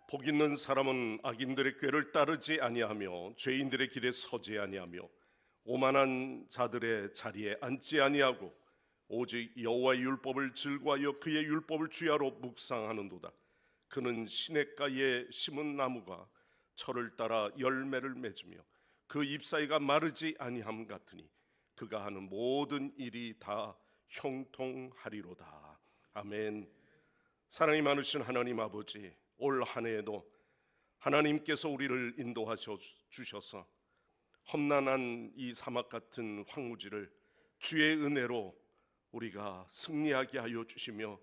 복 있는 사람은 악인들의 꾀를 따르지 아니하며 죄인들의 길에 서지 아니하며 오만한 자들의 자리에 앉지 아니하고 오직 여호와의 율법을 즐거워하여 그의 율법을 주야로 묵상하는도다. 그는 시냇가에 심은 나무가 철을 따라 열매를 맺으며 그 잎사이가 마르지 아니함 같으니 그가 하는 모든 일이 다 형통하리로다. 아멘. 사랑이 많으신 하나님 아버지, 올 한 해에도 하나님께서 우리를 인도하셔 주셔서 험난한 이 사막 같은 황무지를 주의 은혜로 우리가 승리하게 하여 주시며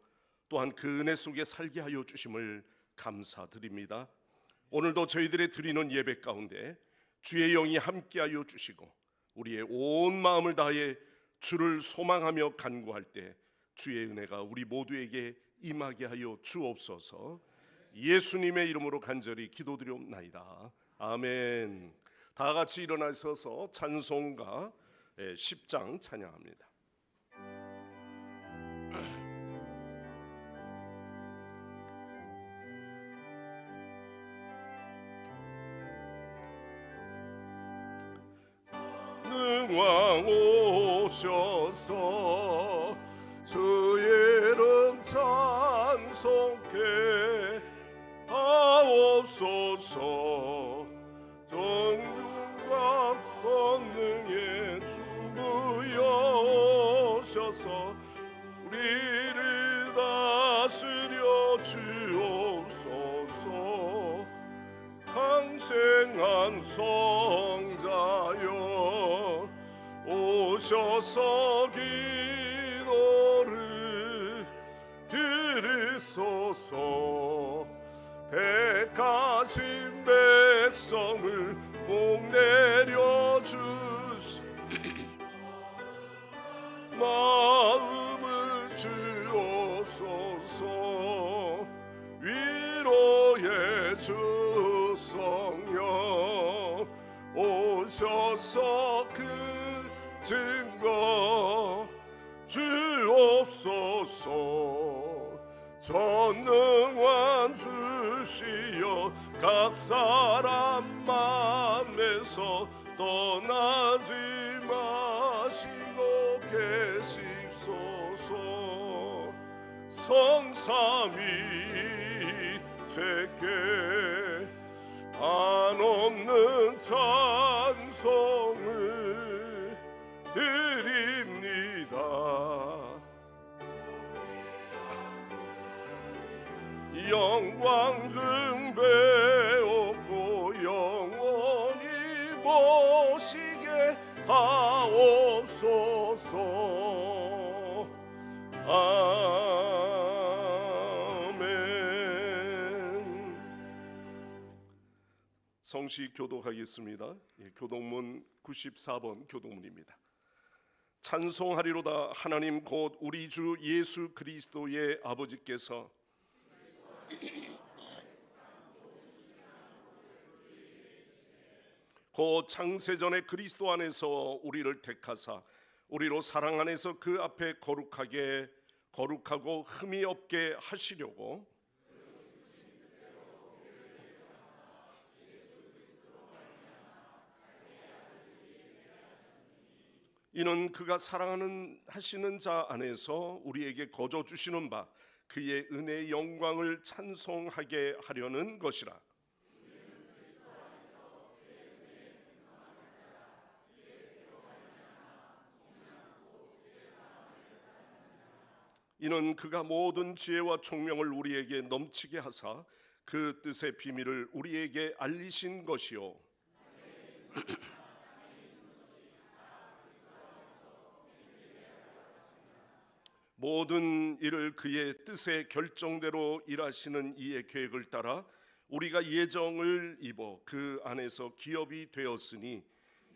또한 그 은혜 속에 살게 하여 주심을 감사드립니다. 오늘도 저희들의 드리는 예배 가운데 주의 영이 함께하여 주시고 우리의 온 마음을 다해 주를 소망하며 간구할 때 주의 은혜가 우리 모두에게 임하게 하여 주옵소서. 예수님의 이름으로 간절히 기도드리옵나이다. 아멘. 다 같이 일어나셔서 찬송가 10장 찬양합니다. 능왕 오셔서 주의 이름 찬송케 하옵소서. 정륜과 권능의 주부여 오셔서 우리를 다스려 주옵소서. 강생한 성자여 오셔서 기도를 들으소서. 택하신 백성을 목내려 주시 마음을 주옵소서. 위로의 주 성령 오셔서 그 증거 주옵소서. 전능한 주시여 각 사람 맘에서 떠나지 마시고 계십소서. 성삼위 죄께 한없는 찬송을 드립니다. 영광 증배없고 영원히 보시게 하옵소서. 아멘. 성시 교독하겠습니다. 교독문 94번 교독문입니다. 찬송하리로다 하나님 곧 우리 주 예수 그리스도의 아버지께서 곧 창세전에 그리스도 안에서 우리를 택하사 우리로 사랑 안에서 그 앞에 거룩하고 흠이 없게 하시려고 이는 그가 사랑하는 하시는 자 안에서 우리에게 거저 주시는 바 그의 은혜의 영광을 찬송하게 하려는 것이라. 이는 그가 모든 지혜와 총명을 우리에게 넘치게 하사 그 뜻의 비밀을 우리에게 알리신 것이요 모든 일을 그의 뜻의 결정대로 일하시는 이의 계획을 따라 우리가 예정을 입어 그 안에서 기업이 되었으니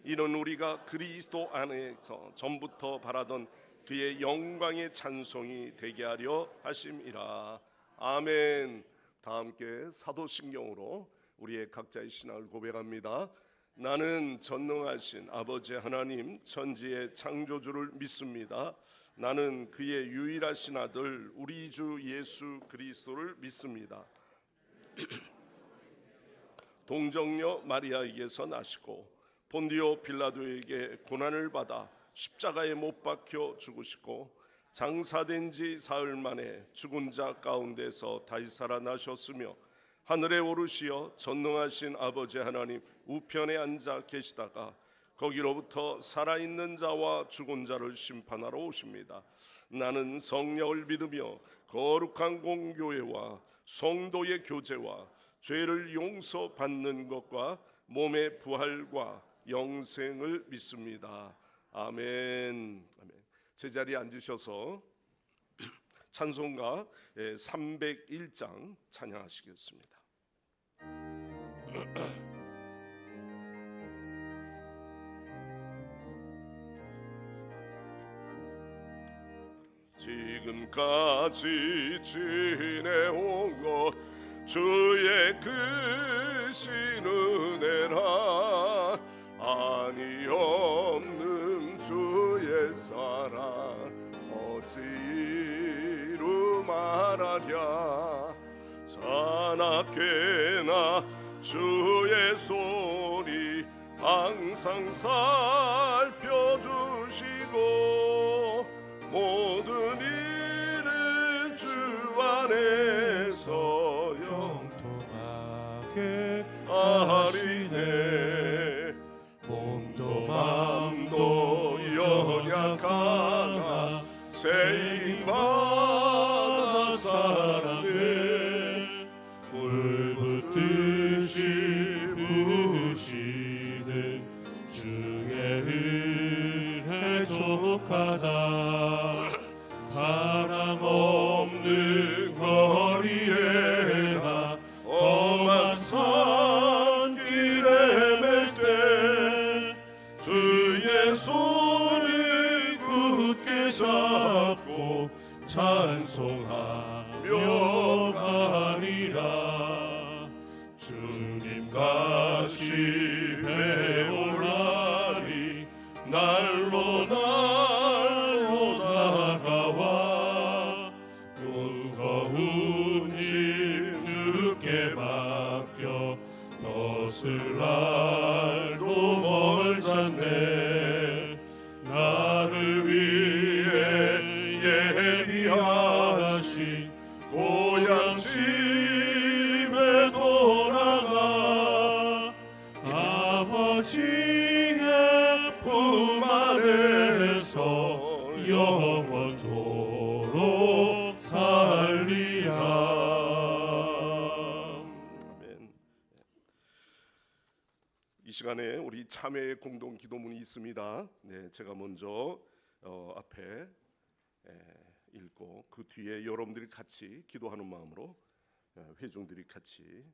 이는 우리가 그리스도 안에서 전부터 바라던 그의 영광의 찬송이 되게 하려 하심이라. 아멘. 다 함께 사도신경으로 우리의 각자의 신앙을 고백합니다. 나는 전능하신 아버지 하나님 천지의 창조주를 믿습니다. 나는 그의 유일하신 아들 우리 주 예수 그리스도를 믿습니다. 동정녀 마리아에게서 나시고 본디오 빌라도에게 고난을 받아 십자가에 못 박혀 죽으시고 장사된 지 사흘 만에 죽은 자 가운데서 다시 살아나셨으며 하늘에 오르시어 전능하신 아버지 하나님 우편에 앉아 계시다가 거기로부터 살아있는 자와 죽은 자를 심판하러 오십니다. 나는 성령을 믿으며 거룩한 공교회와 성도의 교제와 죄를 용서받는 것과 몸의 부활과 영생을 믿습니다. 아멘. 아멘. 제자리에 앉으셔서 찬송가 301장 찬양하시겠습니다. 지금까지 지내온 것 주의 크신 은혜라 아니 없는 주의 사랑 어찌로 말하랴 자나깨나 주의 손이 항상 살펴주시고 모든 일을 주 안에서 형통하게 하시네 몸도 맘도 연약하나 세임받아 살았네 불붙듯이 부으시는 주의 은혜 족하다 사랑 없는 거리에 나 험한 산길에 맬 때 주의 손을 굳게 잡고 찬송하며 가리라 주님 다시 배올라리 날로 다가와 무거운 짐 주께 맡겨 벗을 날도 멀잖네 나를 위해 예비하신 고향 집에 돌아가 아버지의 품 안에서 영원토록 살리라. 아멘. 이 시간에 우리 참회의 공동 기도문이 있습니다. 네, 제가 먼저 앞에 읽고 그 뒤에 여러분들이 같이 기도하는 마음으로 회중들이 같이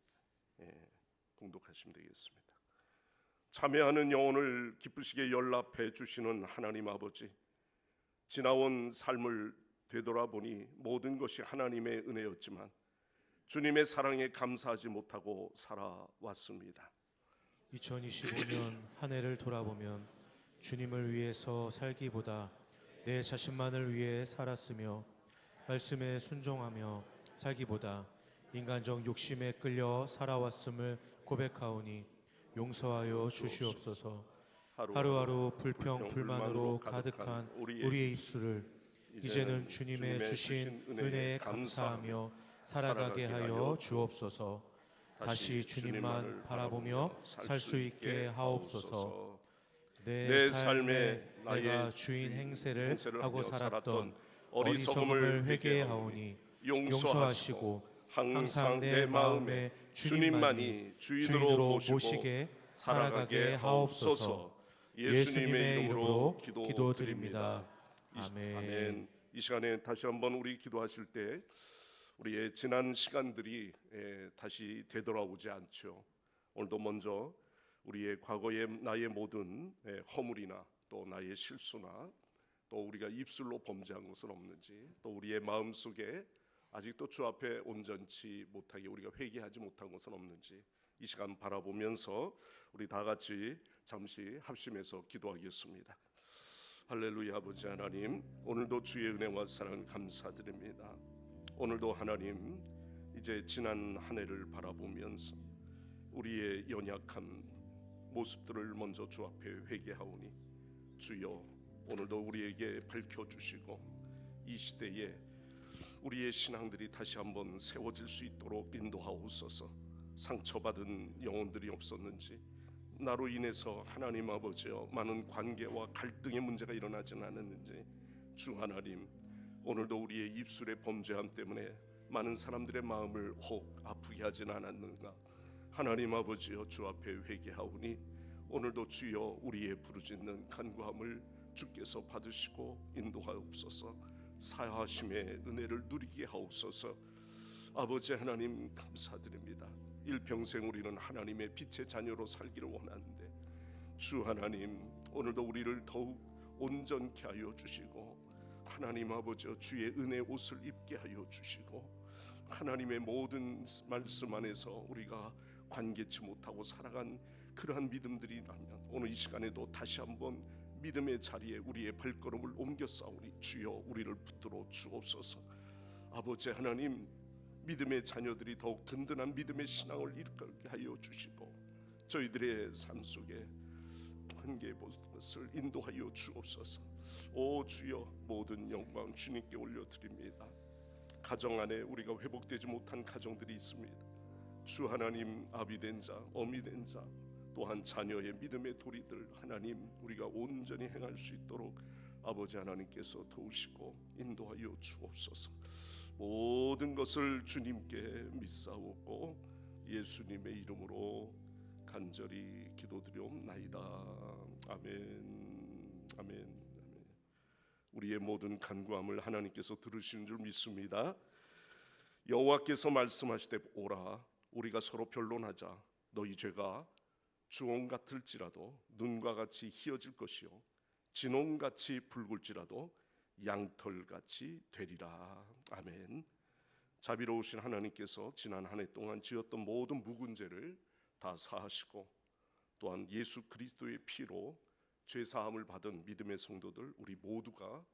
봉독하시면 되겠습니다. 참회하는 영혼을 기쁘시게 연락해 주시는 하나님 아버지, 지나온 삶을 되돌아보니 모든 것이 하나님의 은혜였지만 주님의 사랑에 감사하지 못하고 살아왔습니다. 2025년 한 해를 돌아보면 주님을 위해서 살기보다 내 자신만을 위해 살았으며 말씀에 순종하며 살기보다 인간적 욕심에 끌려 살아왔음을 고백하오니 용서하여 주시옵소서. 하루하루 불평 불만으로 가득한 우리의 입술을 이제는 주님의 주신 은혜에 감사하며 살아가게 하여 주옵소서. 다시 주님만 바라보며 살 수 있게 하옵소서. 내 삶에 내가 주인 행세를 하고 살았던 어리석음을 회개하오니 용서하시고 항상 내 마음에 주님만이 주인으로 모시게 살아가게 하옵소서. 예수님의 이름으로 기도드립니다. 아멘. 이 시간에 다시 한번 우리 기도하실 때 우리의 지난 시간들이 다시 되돌아오지 않죠. 오늘도 먼저 우리의 과거의 나의 모든 허물이나 또 나의 실수나 또 우리가 입술로 범죄한 것은 없는지, 또 우리의 마음 속에 아직도 주 앞에 온전치 못하게 우리가 회개하지 못한 것은 없는지 이 시간 바라보면서 우리 다 같이 잠시 합심해서 기도하겠습니다. 할렐루야. 아버지 하나님, 오늘도 주의 은혜와 사랑 감사드립니다. 오늘도 하나님, 이제 지난 한 해를 바라보면서 우리의 연약한 모습들을 먼저 주 앞에 회개하오니 주여, 오늘도 우리에게 밝혀주시고 이 시대에 우리의 신앙들이 다시 한번 세워질 수 있도록 인도하옵소서. 상처받은 영혼들이 없었는지, 나로 인해서 하나님 아버지여 많은 관계와 갈등의 문제가 일어나지는 않았는지, 주 하나님, 오늘도 우리의 입술의 범죄함 때문에 많은 사람들의 마음을 혹 아프게 하지는 않았는가. 하나님 아버지여, 주 앞에 회개하오니 오늘도 주여 우리의 부르짖는 간구함을 주께서 받으시고 인도하옵소서. 사하심의 은혜를 누리게 하옵소서. 아버지 하나님 감사드립니다. 일평생 우리는 하나님의 빛의 자녀로 살기를 원하는데 주 하나님, 오늘도 우리를 더욱 온전케 하여 주시고 하나님 아버지 주의 은혜 옷을 입게 하여 주시고 하나님의 모든 말씀 안에서 우리가 관계치 못하고 살아간 그러한 믿음들이라면 오늘 이 시간에도 다시 한번 믿음의 자리에 우리의 발걸음을 옮겨 싸우니 주여 우리를 붙들어 주옵소서. 아버지 하나님, 믿음의 자녀들이 더욱 든든한 믿음의 신앙을 이끌게 하여 주시고 저희들의 삶 속에 관계의 것을 인도하여 주옵소서. 오 주여, 모든 영광 주님께 올려드립니다. 가정 안에 우리가 회복되지 못한 가정들이 있습니다. 주 하나님, 아비된 자, 어미된 자, 또한 자녀의 믿음의 도리들 하나님, 우리가 온전히 행할 수 있도록 아버지 하나님께서 도우시고 인도하여 주옵소서. 모든 것을 주님께 믿사오고 예수님의 이름으로 간절히 기도드리옵나이다. 아멘. 아멘. 우리의 모든 간구함을 하나님께서 들으시는 줄 믿습니다. 여호와께서 말씀하시되 오라, 우리가 서로 변론하자. 너희 죄가 주홍 같을지라도 눈과 같이 희어질 것이요 진홍같이 붉을지라도 양털같이 되리라. 아멘. 자비로우신 하나님께서 지난 한 해 동안 지었던 모든 묵은 죄를 다 사하시고 또한 예수 그리스도의 피로 죄사함을 받은 믿음의 성도들 우리 모두가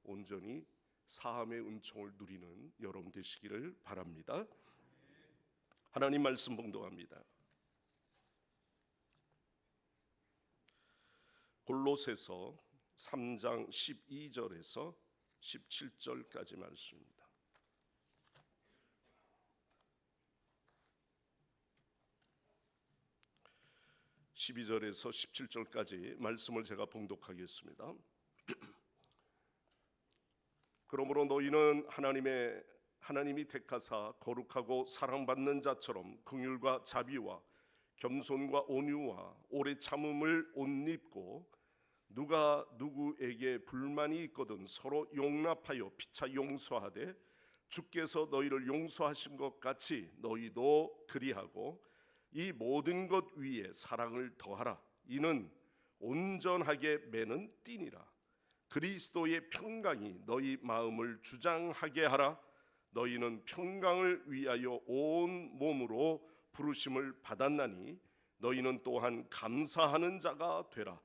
온전히 사함의 은총을 누리는 여러분 되시기를 바랍니다. 하나님 말씀 봉독합니다. 골로새서 3장 12절에서 17절까지 말씀입니다. (12절에서) 17절까지 말씀을 제가 봉독하겠습니다. 그러므로 너희는 하나님이 택하사 거룩하고 사랑받는 자처럼 긍휼과 자비와 겸손과 온유와 오래 참음을 옷 입고 누가 누구에게 불만이 있거든 서로 용납하여 피차 용서하되 주께서 너희를 용서하신 것 같이 너희도 그리하고 이 모든 것 위에 사랑을 더하라. 이는 온전하게 매는 띠니라. 그리스도의 평강이 너희 마음을 주장하게 하라. 너희는 평강을 위하여 온 몸으로 부르심을 받았나니 너희는 또한 감사하는 자가 되라.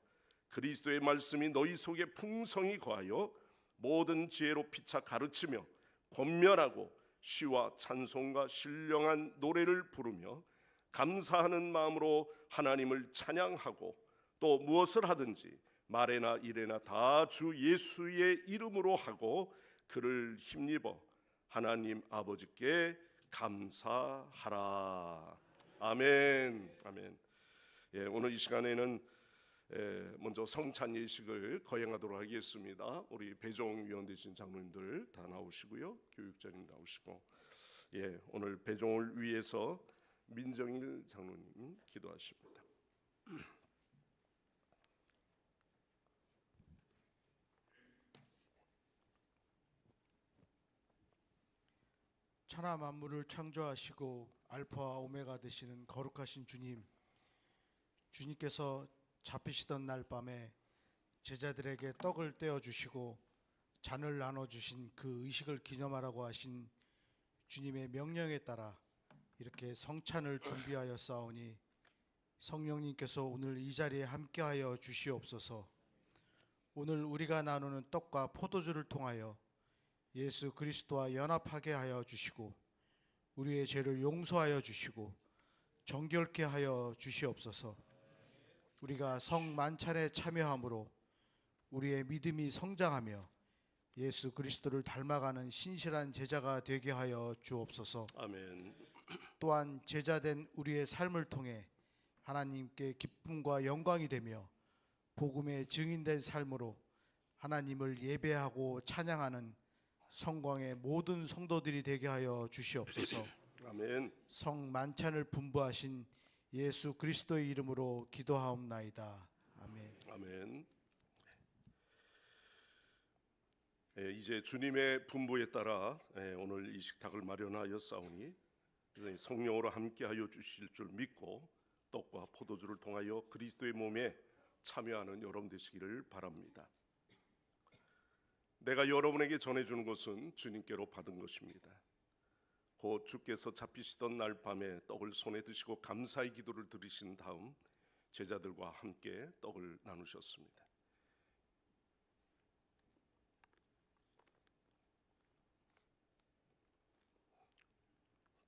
그리스도의 말씀이 너희 속에 풍성히 거하여 모든 지혜로 피차 가르치며 권면하고 시와 찬송과 신령한 노래를 부르며 감사하는 마음으로 하나님을 찬양하고 또 무엇을 하든지 말에나 일에나 다 주 예수의 이름으로 하고 그를 힘입어 하나님 아버지께 감사하라. 아멘. 아멘. 예, 오늘 이 시간에는 먼저 성찬 예식을 거행하도록 하겠습니다. 우리 배종 위원 되신 장로님들 다 나오시고요, 교육자님 나오시고, 예, 오늘 배종을 위해서 민정일 장로님 기도하십니다. 천하 만물을 창조하시고 알파와 오메가 되시는 거룩하신 주님, 주님께서 잡히시던 날 밤에 제자들에게 떡을 떼어 주시고 잔을 나눠 주신 그 의식을 기념하라고 하신 주님의 명령에 따라 이렇게 성찬을 준비하여 싸우니 성령님께서 오늘 이 자리에 함께하여 주시옵소서. 오늘 우리가 나누는 떡과 포도주를 통하여 예수 그리스도와 연합하게 하여 주시고 우리의 죄를 용서하여 주시고 정결케 하여 주시옵소서. 우리가 성만찬에 참여함으로 우리의 믿음이 성장하며 예수 그리스도를 닮아가는 신실한 제자가 되게 하여 주옵소서. 아멘. 또한 제자된 우리의 삶을 통해 하나님께 기쁨과 영광이 되며 복음의 증인된 삶으로 하나님을 예배하고 찬양하는 성광의 모든 성도들이 되게 하여 주시옵소서. 아멘. 성만찬을 분부하신 예수 그리스도의 이름으로 기도하옵나이다. 아멘. 아멘. 예, 이제 주님의 분부에 따라 오늘 이 식탁을 마련하여 싸우니 성령으로 함께하여 주실 줄 믿고 떡과 포도주를 통하여 그리스도의 몸에 참여하는 여러분 되시기를 바랍니다. 내가 여러분에게 전해주는 것은 주님께로 받은 것입니다. 곧 주께서 잡히시던 날 밤에 떡을 손에 드시고 감사의 기도를 드리신 다음 제자들과 함께 떡을 나누셨습니다.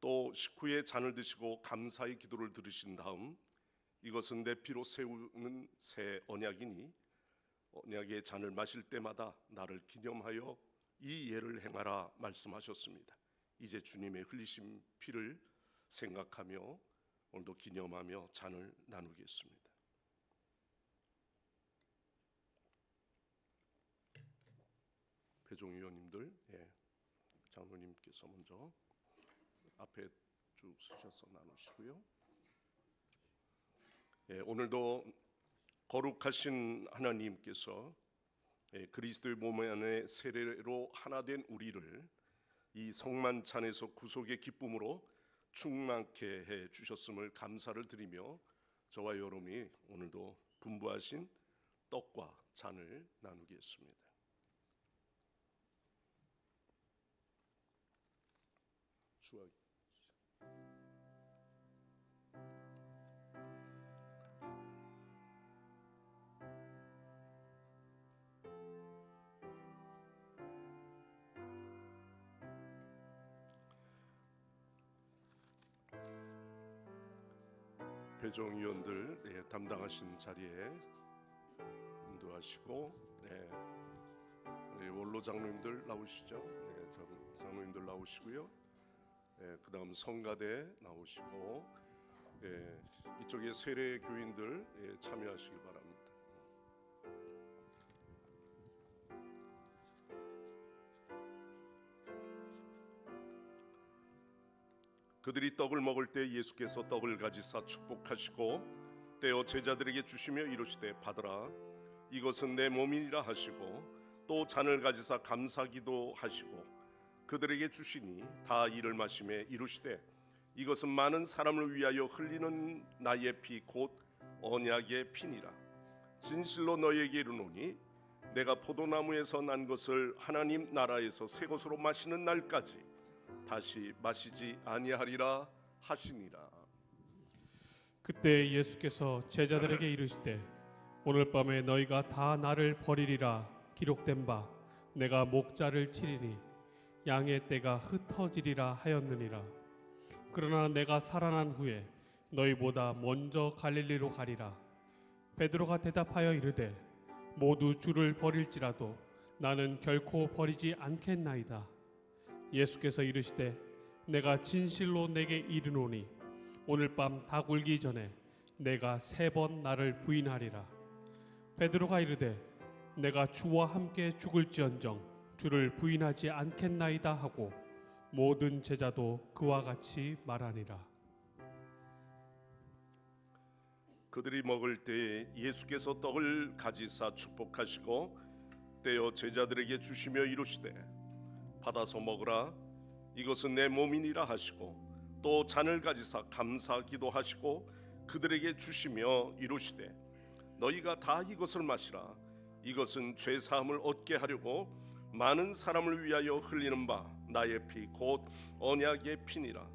또 식후에 잔을 드시고 감사의 기도를 드리신 다음 이것은 내 피로 세우는 새 언약이니 언약의 잔을 마실 때마다 나를 기념하여 이 예를 행하라 말씀하셨습니다. 이제 주님의 흘리신 피를 생각하며 오늘도 기념하며 잔을 나누겠습니다. 배종위원님들, 장로님께서 먼저 앞에 쭉 서셔서 나누시고요. 오늘도 거룩하신 하나님께서 그리스도의 몸 안에 세례로 하나 된 우리를 이 성만찬에서 구속의 기쁨으로 충만케 해 주셨음을 감사를 드리며 저와 여러분이 오늘도 분부하신 떡과 잔을 나누겠습니다. 주와 배종위원들 담당하신 자리에 인도하시고 원로 장로님들 나오시죠? 장로님들 나오시고요. 그 다음 성가대 나오시고 이쪽에 세례 교인들 참여하시기 바랍니다. 그들이 떡을 먹을 때 예수께서 떡을 가지사 축복하시고 떼어 제자들에게 주시며 이르시되 받으라 이것은 내 몸이니라 하시고 또 잔을 가지사 감사기도 하시고 그들에게 주시니 다 이를 마시매 이르시되 이것은 많은 사람을 위하여 흘리는 나의 피 곧 언약의 피니라. 진실로 너희에게 이르노니 내가 포도나무에서 난 것을 하나님 나라에서 새 것으로 마시는 날까지 다시 마시지 아니하리라 하시니라. 그때 예수께서 제자들에게 이르시되 오늘 밤에 너희가 다 나를 버리리라 기록된 바 내가 목자를 치리니 양의 떼가 흩어지리라 하였느니라. 그러나 내가 살아난 후에 너희보다 먼저 갈릴리로 가리라. 베드로가 대답하여 이르되 모두 주를 버릴지라도 나는 결코 버리지 않겠나이다. 예수께서 이르시되 내가 진실로 내게 이르노니 오늘 밤 다 굴기 전에 내가 3번 나를 부인하리라. 베드로가 이르되 내가 주와 함께 죽을지언정 주를 부인하지 않겠나이다 하고 모든 제자도 그와 같이 말하니라. 그들이 먹을 때에 예수께서 떡을 가지사 축복하시고 떼어 제자들에게 주시며 이르시되 받아서 먹으라 이것은 내 몸이니라 하시고 또 잔을 가지사 감사 기도하시고 그들에게 주시며 이르시되 너희가 다 이것을 마시라 이것은 죄 사함을 얻게 하려고 많은 사람을 위하여 흘리는 바 나의 피 곧 언약의 피니라.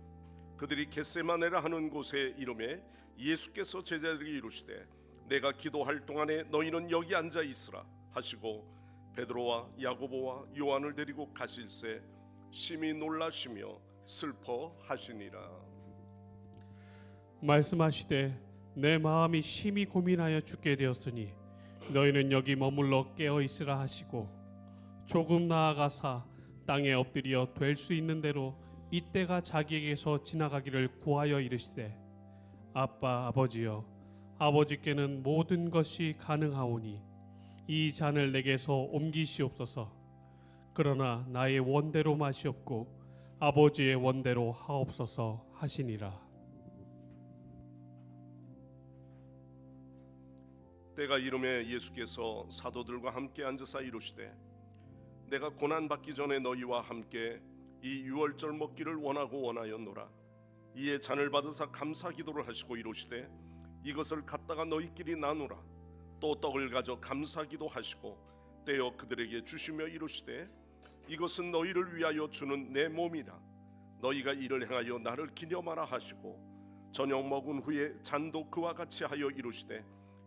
그들이 겟세마네라 하는 곳에 이르매 예수께서 제자들에게 이르시되 내가 기도할 동안에 너희는 여기 앉아 있으라 하시고 베드로와 야고보와 요한을 데리고 가실새 심히 놀라시며 슬퍼하시니라. 말씀하시되 내 마음이 심히 고민하여 죽게 되었으니 너희는 여기 머물러 깨어 있으라 하시고 조금 나아가사 땅에 엎드려 될 수 있는 대로 이때가 자기에게서 지나가기를 구하여 이르시되 아빠 아버지여 아버지께는 모든 것이 가능하오니 이 잔을 내게서 옮기시옵소서. 그러나 나의 원대로 마시옵고 아버지의 원대로 하옵소서 하시니라. 때가 이르매 예수께서 사도들과 함께 앉으사 이르시되 내가 고난 받기 전에 너희와 함께 이 유월절 먹기를 원하고 원하였노라. 이에 잔을 받으사 감사 기도를 하시고 이르시되 이것을 갖다가 너희끼리 나누라. 또 떡을 가져 감사 기도하시고 떼어 그들에게 주시며 이르시되 이것은 너희를 위하여 주는 내 몸이라. 너희가 이를 행하여 나를 기념하라 하시고 저녁 먹은 후에 잔도 그와 같이 하여 이르시되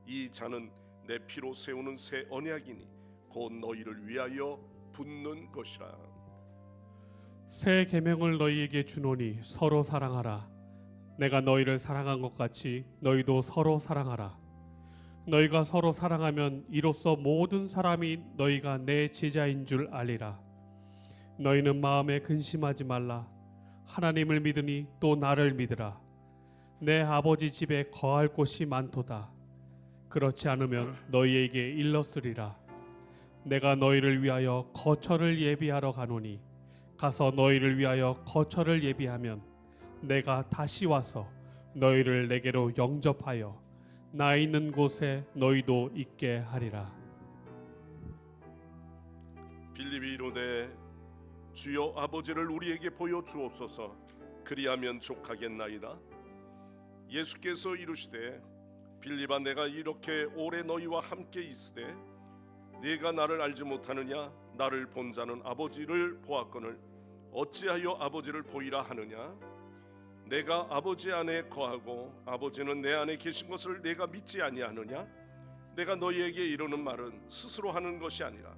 이 잔은 내 피로 세우는 새 언약이니 곧 너희를 위하여 붓는 것이라. 새 계명을 너희에게 주노니 서로 사랑하라. 내가 너희를 사랑한 것 같이 너희도 서로 사랑하라. 너희가 서로 사랑하면 이로써 모든 사람이 너희가 내 제자인 줄 알리라. 너희는 마음에 근심하지 말라. 하나님을 믿으니 또 나를 믿으라. 내 아버지 집에 거할 곳이 많도다. 그렇지 않으면 너희에게 일렀으리라. 내가 너희를 위하여 거처를 예비하러 가노니 가서 너희를 위하여 거처를 예비하면 내가 다시 와서 너희를 내게로 영접하여 나 있는 곳에 너희도 있게 하리라. 빌립이 이르되 주여 아버지를 우리에게 보여 주옵소서. 그리하면 족하겠나이다. 예수께서 이르시되 빌립아 내가 이렇게 오래 너희와 함께 있으되 네가 나를 알지 못하느냐? 나를 본 자는 아버지를 보았거늘 어찌하여 아버지를 보이라 하느냐? 내가 아버지 안에 거하고 아버지는 내 안에 계신 것을 내가 믿지 아니하느냐? 내가 너희에게 이르는 말은 스스로 하는 것이 아니라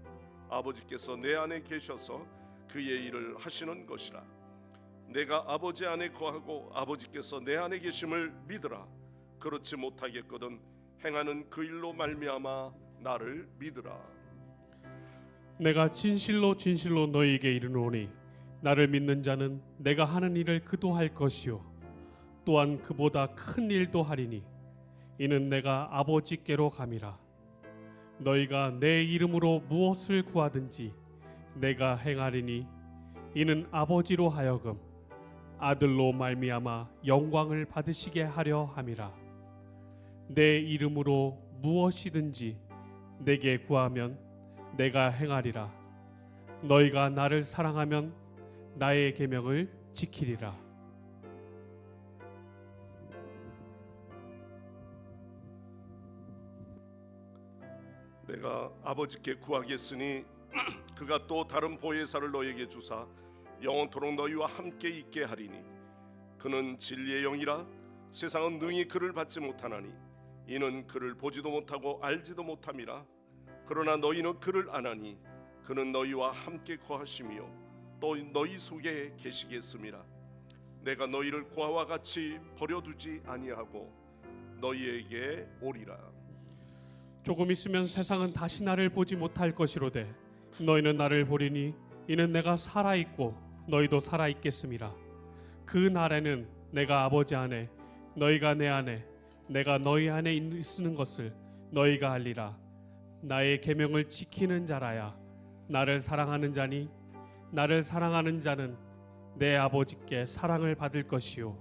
아버지께서 내 안에 계셔서 그의 일을 하시는 것이라. 내가 아버지 안에 거하고 아버지께서 내 안에 계심을 믿으라. 그렇지 못하겠거든 행하는 그 일로 말미암아 나를 믿으라. 내가 진실로 진실로 너희에게 이르노니 나를 믿는 자는 내가 하는 일을 그도 할 것이요 또한 그보다 큰 일도 하리니 이는 내가 아버지께로 감이라. 너희가 내 이름으로 무엇을 구하든지 내가 행하리니 이는 아버지로 하여금 아들로 말미암아 영광을 받으시게 하려 함이라. 내 이름으로 무엇이든지 내게 구하면 내가 행하리라. 너희가 나를 사랑하면 나의 계명을 지키리라. 내가 아버지께 구하겠으니 그가 또 다른 보혜사를 너에게 주사 영원토록 너희와 함께 있게 하리니 그는 진리의 영이라 세상은 능히 그를 받지 못하나니 이는 그를 보지도 못하고 알지도 못함이라. 그러나 너희는 그를 아나니 그는 너희와 함께 거하시며 또 너희 속에 계시겠음이라. 내가 너희를 고아와 같이 버려두지 아니하고 너희에게 오리라. 조금 있으면 세상은 다시 나를 보지 못할 것이로되 너희는 나를 보리니 이는 내가 살아 있고 너희도 살아 있겠음이라. 그 날에는 내가 아버지 안에 너희가 내 안에 내가 너희 안에 있는 것을 너희가 알리라. 나의 계명을 지키는 자라야 나를 사랑하는 자니 나를 사랑하는 자는 내 아버지께 사랑을 받을 것이요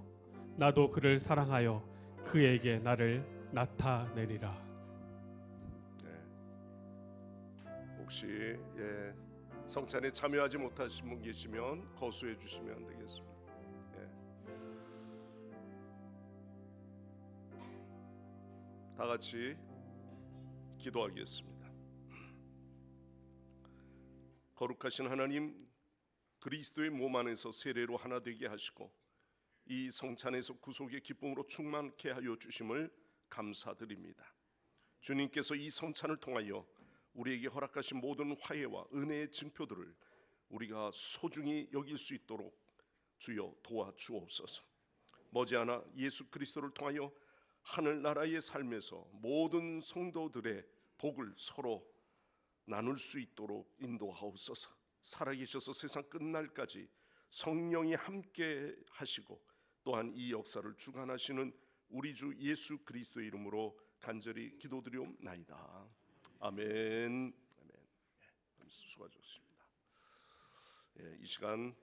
나도 그를 사랑하여 그에게 나를 나타내리라. 혹시 성찬에 참여하지 못하신 분 계시면 거수해 주시면 되겠습니다. 다 같이 기도하겠습니다. 거룩하신 하나님, 그리스도의 몸 안에서 세례로 하나 되게 하시고 이 성찬에서 구속의 기쁨으로 충만케 하여 주심을 감사드립니다. 주님께서 이 성찬을 통하여 우리에게 허락하신 모든 화해와 은혜의 증표들을 우리가 소중히 여길 수 있도록 주여 도와주옵소서. 머지않아 예수 그리스도를 통하여 하늘나라의 삶에서 모든 성도들의 복을 서로 나눌 수 있도록 인도하옵소서. 살아계셔서 세상 끝날까지 성령이 함께 하시고 또한 이 역사를 주관하시는 우리 주 예수 그리스도의 이름으로 간절히 기도드리옵나이다. 아멘. 수고하셨습니다. 이 시간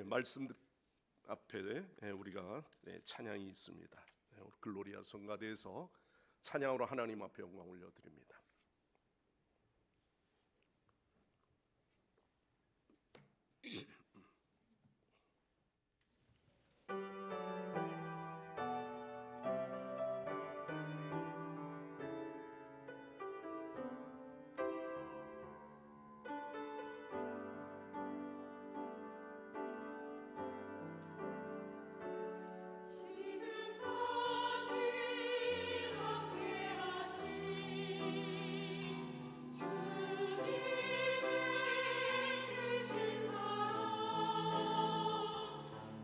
말씀 앞에 우리가 찬양이 있습니다. 글로리아 성가대에서 찬양으로 하나님 앞에 영광 올려드립니다. 주님의 크신 사랑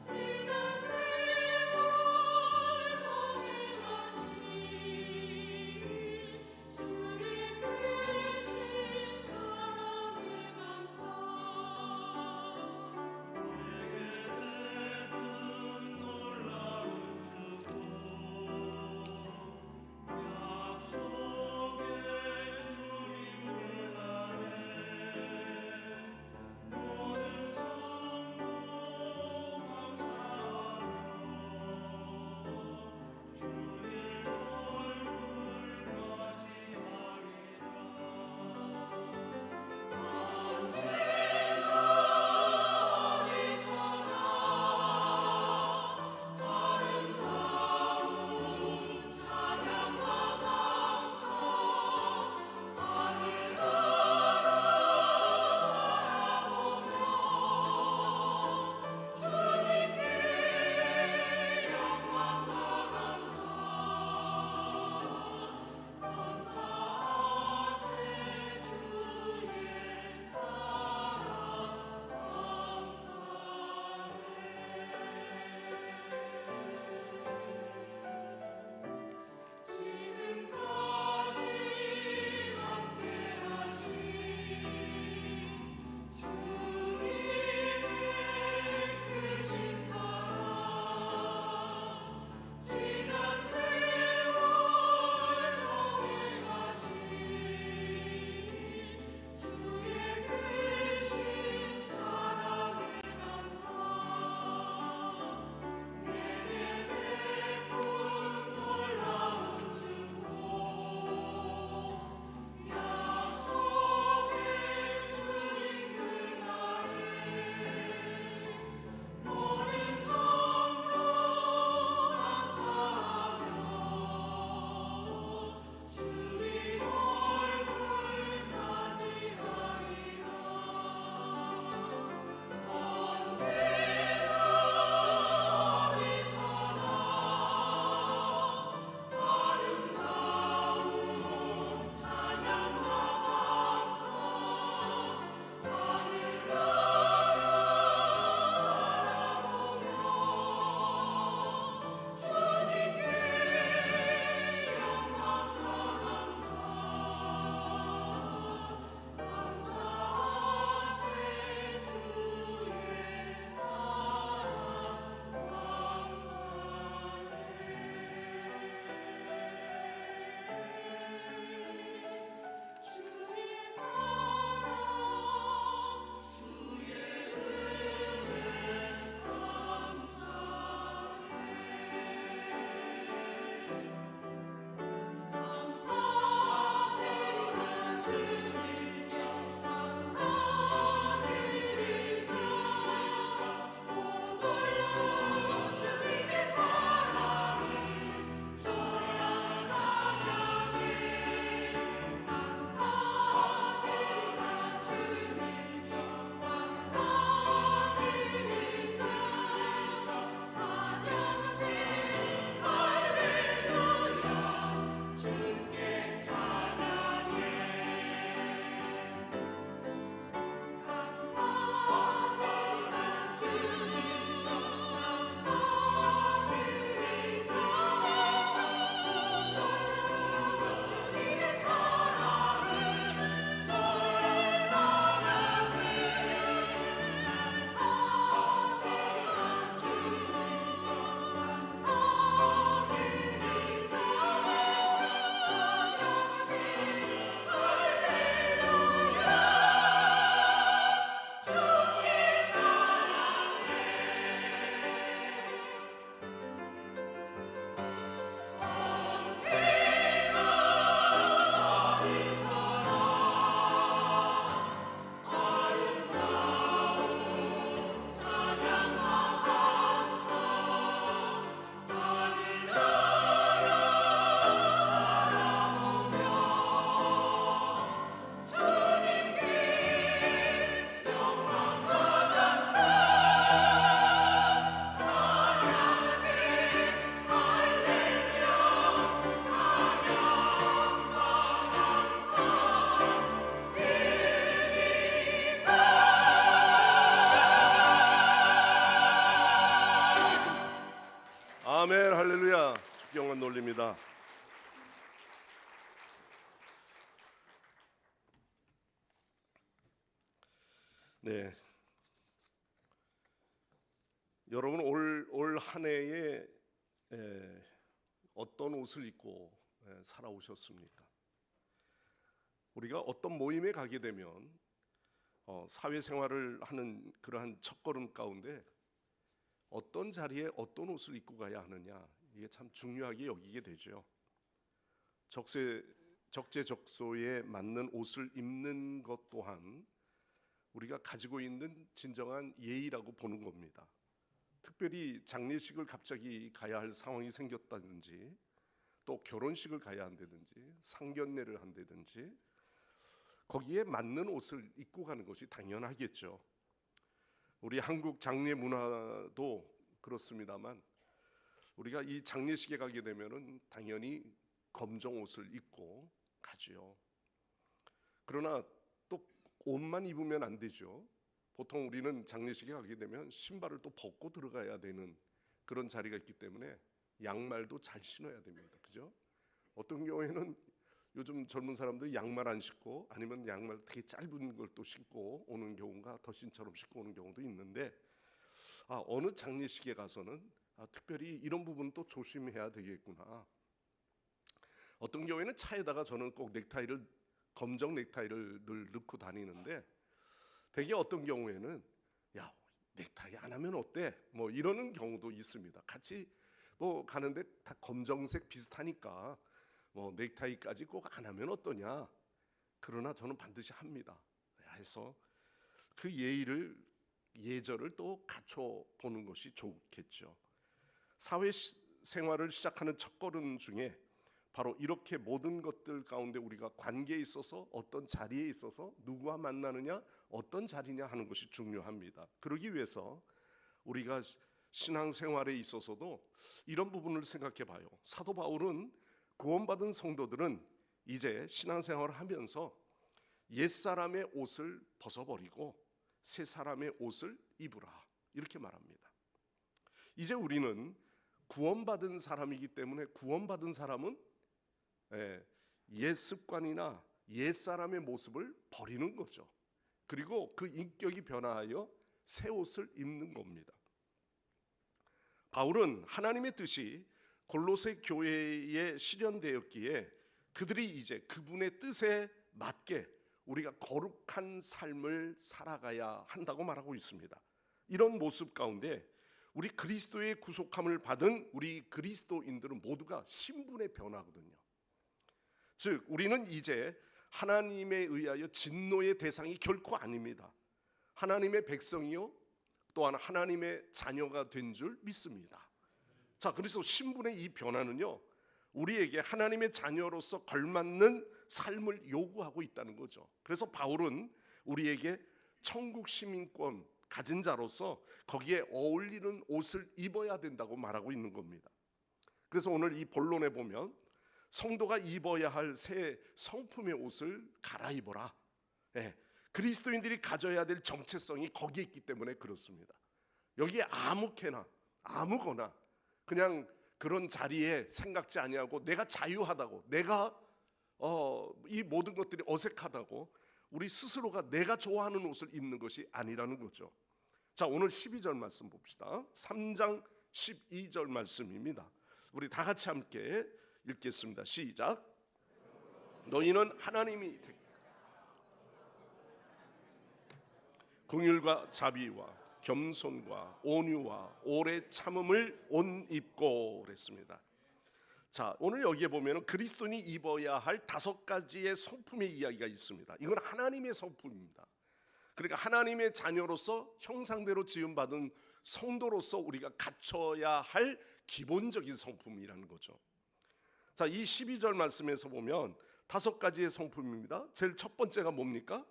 지난 아멘, 할렐루야. 주경원 놀립니다. 네, 여러분 올 한 해에 어떤 옷을 입고 살아오셨습니까? 우리가 어떤 모임에 가게 되면 사회생활을 하는 그러한 첫걸음 가운데 어떤 자리에 어떤 옷을 입고 가야 하느냐, 이게 참 중요하게 여기게 되죠. 적재적소에 맞는 옷을 입는 것 또한 우리가 가지고 있는 진정한 예의라고 보는 겁니다. 특별히 장례식을 갑자기 가야 할 상황이 생겼다든지, 또 결혼식을 가야 한다든지, 상견례를 한다든지, 거기에 맞는 옷을 입고 가는 것이 당연하겠죠. 우리 한국 장례 문화도 그렇습니다만, 우리가 이 장례식에 가게 되면은 당연히 검정 옷을 입고 가지요. 그러나 또 옷만 입으면 안 되죠. 보통 우리는 장례식에 가게 되면 신발을 또 벗고 들어가야 되는 그런 자리가 있기 때문에 양말도 잘 신어야 됩니다. 그죠? 어떤 경우에는 요즘 젊은 사람들 양말 안 신고, 아니면 양말 되게 짧은 걸 또 신고 오는 경우가 덧신처럼 신고 오는 경우도 있는데, 어느 장례식에 가서는 특별히 이런 부분 또 조심해야 되겠구나. 어떤 경우에는 차에다가 저는 꼭 검정 넥타이를 늘 넣고 다니는데, 되게 어떤 경우에는 야, 넥타이 안 하면 어때? 뭐 이러는 경우도 있습니다. 같이 뭐 가는데 다 검정색 비슷하니까 뭐 넥타이까지 꼭 안 하면 어떠냐? 그러나 저는 반드시 합니다. 해서 그 예절을 또 갖춰 보는 것이 좋겠죠. 사회 생활을 시작하는 첫걸음 중에 바로 이렇게 모든 것들 가운데 우리가 관계에 있어서, 어떤 자리에 있어서 누구와 만나느냐, 어떤 자리냐 하는 것이 중요합니다. 그러기 위해서 우리가 신앙생활에 있어서도 이런 부분을 생각해 봐요. 사도 바울은 구원받은 성도들은 이제 신앙생활을 하면서 옛사람의 옷을 벗어버리고 새 사람의 옷을 입으라, 이렇게 말합니다. 이제 우리는 구원받은 사람이기 때문에, 구원받은 사람은 옛 습관이나 옛 사람의 모습을 버리는 거죠. 그리고 그 인격이 변화하여 새 옷을 입는 겁니다. 바울은 하나님의 뜻이 골로새 교회에 실현되었기에 그들이 이제 그분의 뜻에 맞게 우리가 거룩한 삶을 살아가야 한다고 말하고 있습니다. 이런 모습 가운데 우리 그리스도의 구속함을 받은 우리 그리스도인들은 모두가 신분의 변화거든요. 즉 우리는 이제 하나님에 의하여 진노의 대상이 결코 아닙니다. 하나님의 백성이요, 또한 하나님의 자녀가 된 줄 믿습니다. 자, 그래서 신분의 이 변화는요, 우리에게 하나님의 자녀로서 걸맞는 삶을 요구하고 있다는 거죠. 그래서 바울은 우리에게 천국 시민권 가진 자로서 거기에 어울리는 옷을 입어야 된다고 말하고 있는 겁니다. 그래서 오늘 이 본론에 보면 성도가 입어야 할 새 성품의 옷을 갈아입어라. 그리스도인들이 가져야 될 정체성이 거기에 있기 때문에 그렇습니다. 여기에 아무거나 그냥 그런 자리에 생각지 아니하고, 내가 자유하다고, 내가 이 모든 것들이 어색하다고 우리 스스로가 내가 좋아하는 옷을 입는 것이 아니라는 거죠. 자, 오늘 12절 말씀 봅시다. 3장 12절 말씀입니다. 우리 다 같이 함께 읽겠습니다. 시작. 너희는 하나님이 긍휼과 자비와 겸손과 온유와 오래 참음을 옷 입고 그랬습니다. 자, 오늘 여기에 보면 그리스도인이 입어야 할 5가지의 성품의 이야기가 있습니다. 이건 하나님의 성품입니다. 그러니까 하나님의 자녀로서 형상대로 지음받은 성도로서 우리가 갖춰야 할 기본적인 성품이라는 거죠. 자, 이 12절 말씀에서 보면 5가지의 성품입니다. 제일 첫 번째가 뭡니까?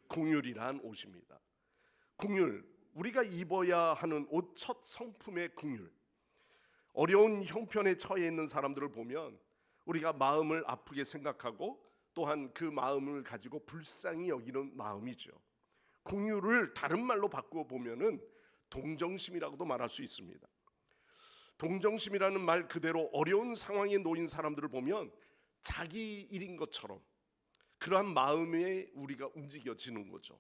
긍휼이란 옷입니다. 긍휼, 우리가 입어야 하는 옷 첫 성품의 긍휼. 어려운 형편에 처해 있는 사람들을 보면 우리가 마음을 아프게 생각하고, 또한 그 마음을 가지고 불쌍히 여기는 마음이죠. 긍휼을 다른 말로 바꾸어 보면은 동정심이라고도 말할 수 있습니다. 동정심이라는 말 그대로 어려운 상황에 놓인 사람들을 보면 자기 일인 것처럼 그러한 마음에 우리가 움직여지는 거죠.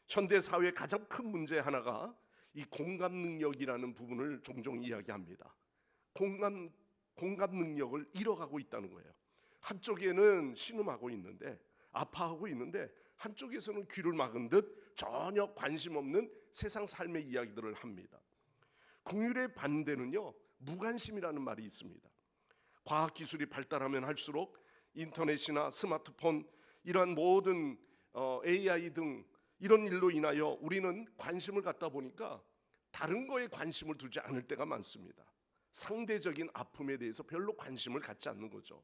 현대 사회의 가장 큰 문제 하나가 이 공감 능력이라는 부분을 종종 이야기합니다. 공감 능력을 잃어가고 있다는 거예요. 한쪽에는 신음하고 있는데, 아파하고 있는데, 한쪽에서는 귀를 막은 듯 전혀 관심 없는 세상 삶의 이야기들을 합니다. 긍휼의 반대는요, 무관심이라는 말이 있습니다. 과학 기술이 발달하면 할수록 인터넷이나 스마트폰, 이러한 모든 AI 등 이런 일로 인하여 우리는 관심을 갖다 보니까 다른 거에 관심을 두지 않을 때가 많습니다. 상대적인 아픔에 대해서 별로 관심을 갖지 않는 거죠.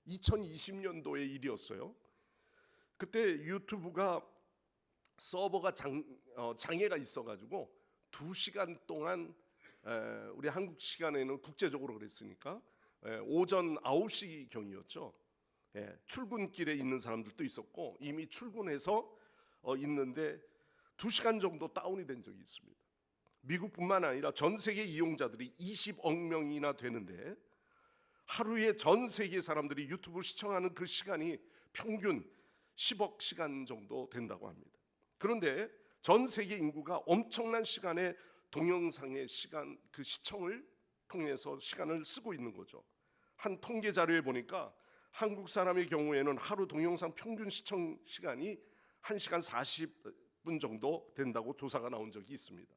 2020년도의 일이었어요. 그때 유튜브가 서버가 장애가 있어가지고 2시간 동안 우리 한국 시간에는 국제적으로 그랬으니까 오전 9시 경이었죠. 출근길에 있는 사람들도 있었고 이미 출근해서 있는데 2시간 정도 다운이 된 적이 있습니다. 미국뿐만 아니라 전 세계 이용자들이 20억 명이나 되는데 하루에 전 세계 사람들이 유튜브를 시청하는 그 시간이 평균 10억 시간 정도 된다고 합니다. 그런데 전 세계 인구가 엄청난 시간의 동영상의 시간, 그 시청을 통해서 시간을 쓰고 있는 거죠. 한 통계 자료에 보니까 한국 사람의 경우에는 하루 동영상 평균 시청 시간이 1시간 40분 정도 된다고 조사가 나온 적이 있습니다.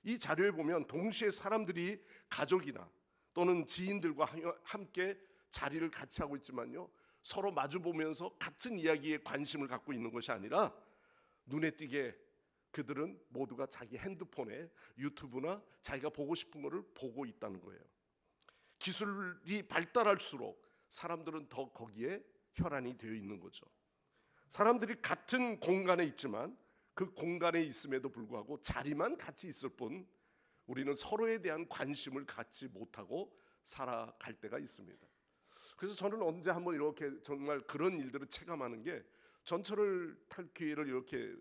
이 자료에 보면 동시에 사람들이 가족이나 또는 지인들과 함께 자리를 같이 하고 있지만요, 서로 마주 보면서 같은 이야기에 관심을 갖고 있는 것이 아니라 눈에 띄게 그들은 모두가 자기 핸드폰에 유튜브나 자기가 보고 싶은 것을 보고 있다는 거예요. 기술이 발달할수록 사람들은 더 거기에 혈안이 되어 있는 거죠. 사람들이 같은 공간에 있지만 그 공간에 있음에도 불구하고 자리만 같이 있을 뿐 우리는 서로에 대한 관심을 갖지 못하고 살아갈 때가 있습니다. 그래서 저는 언제 한번 이렇게 정말 그런 일들을 체감하는 게, 전철을 탈 기회를 이렇게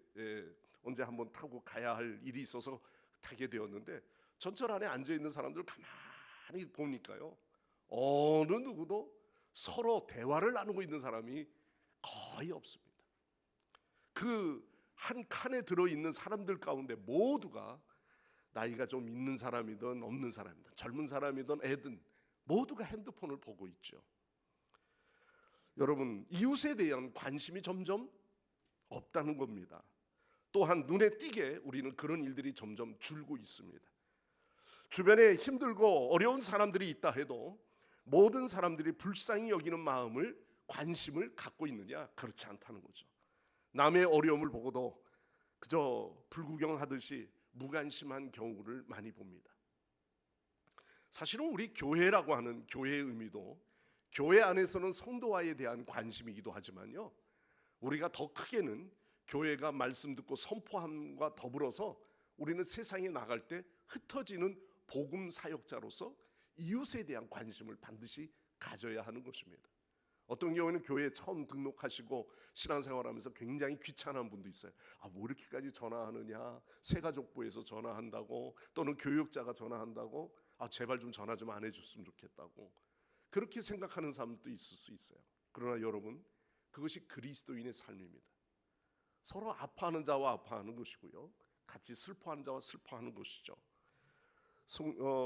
언제 한번 타고 가야 할 일이 있어서 타게 되었는데, 전철 안에 앉아 있는 사람들 가만히 보니까요, 어느 누구도 서로 대화를 나누고 있는 사람이 거의 없습니다. 그 한 칸에 들어 있는 사람들 가운데 모두가 나이가 좀 있는 사람이든 없는 사람이든 젊은 사람이든 애든 모두가 핸드폰을 보고 있죠. 여러분, 이웃에 대한 관심이 점점 없다는 겁니다. 또한 눈에 띄게 우리는 그런 일들이 점점 줄고 있습니다. 주변에 힘들고 어려운 사람들이 있다 해도 모든 사람들이 불쌍히 여기는 마음을, 관심을 갖고 있느냐? 그렇지 않다는 거죠. 남의 어려움을 보고도 그저 불구경하듯이 무관심한 경우를 많이 봅니다. 사실은 우리 교회라고 하는 교회의 의미도 교회 안에서는 성도와에 대한 관심이기도 하지만요, 우리가 더 크게는 교회가 말씀 듣고 선포함과 더불어서 우리는 세상에 나갈 때 흩어지는 복음 사역자로서 이웃에 대한 관심을 반드시 가져야 하는 것입니다. 어떤 경우에는 교회에 처음 등록하시고 신앙생활하면서 굉장히 귀찮은 분도 있어요. 뭐 이렇게까지 전화하느냐, 새가족부에서 전화한다고, 또는 교육자가 전화한다고, 제발 좀 전화 좀 안 해줬으면 좋겠다고 그렇게 생각하는 사람도 있을 수 있어요. 그러나 여러분, 그것이 그리스도인의 삶입니다. 서로 아파하는 자와 아파하는 것이고요, 같이 슬퍼하는 자와 슬퍼하는 것이죠.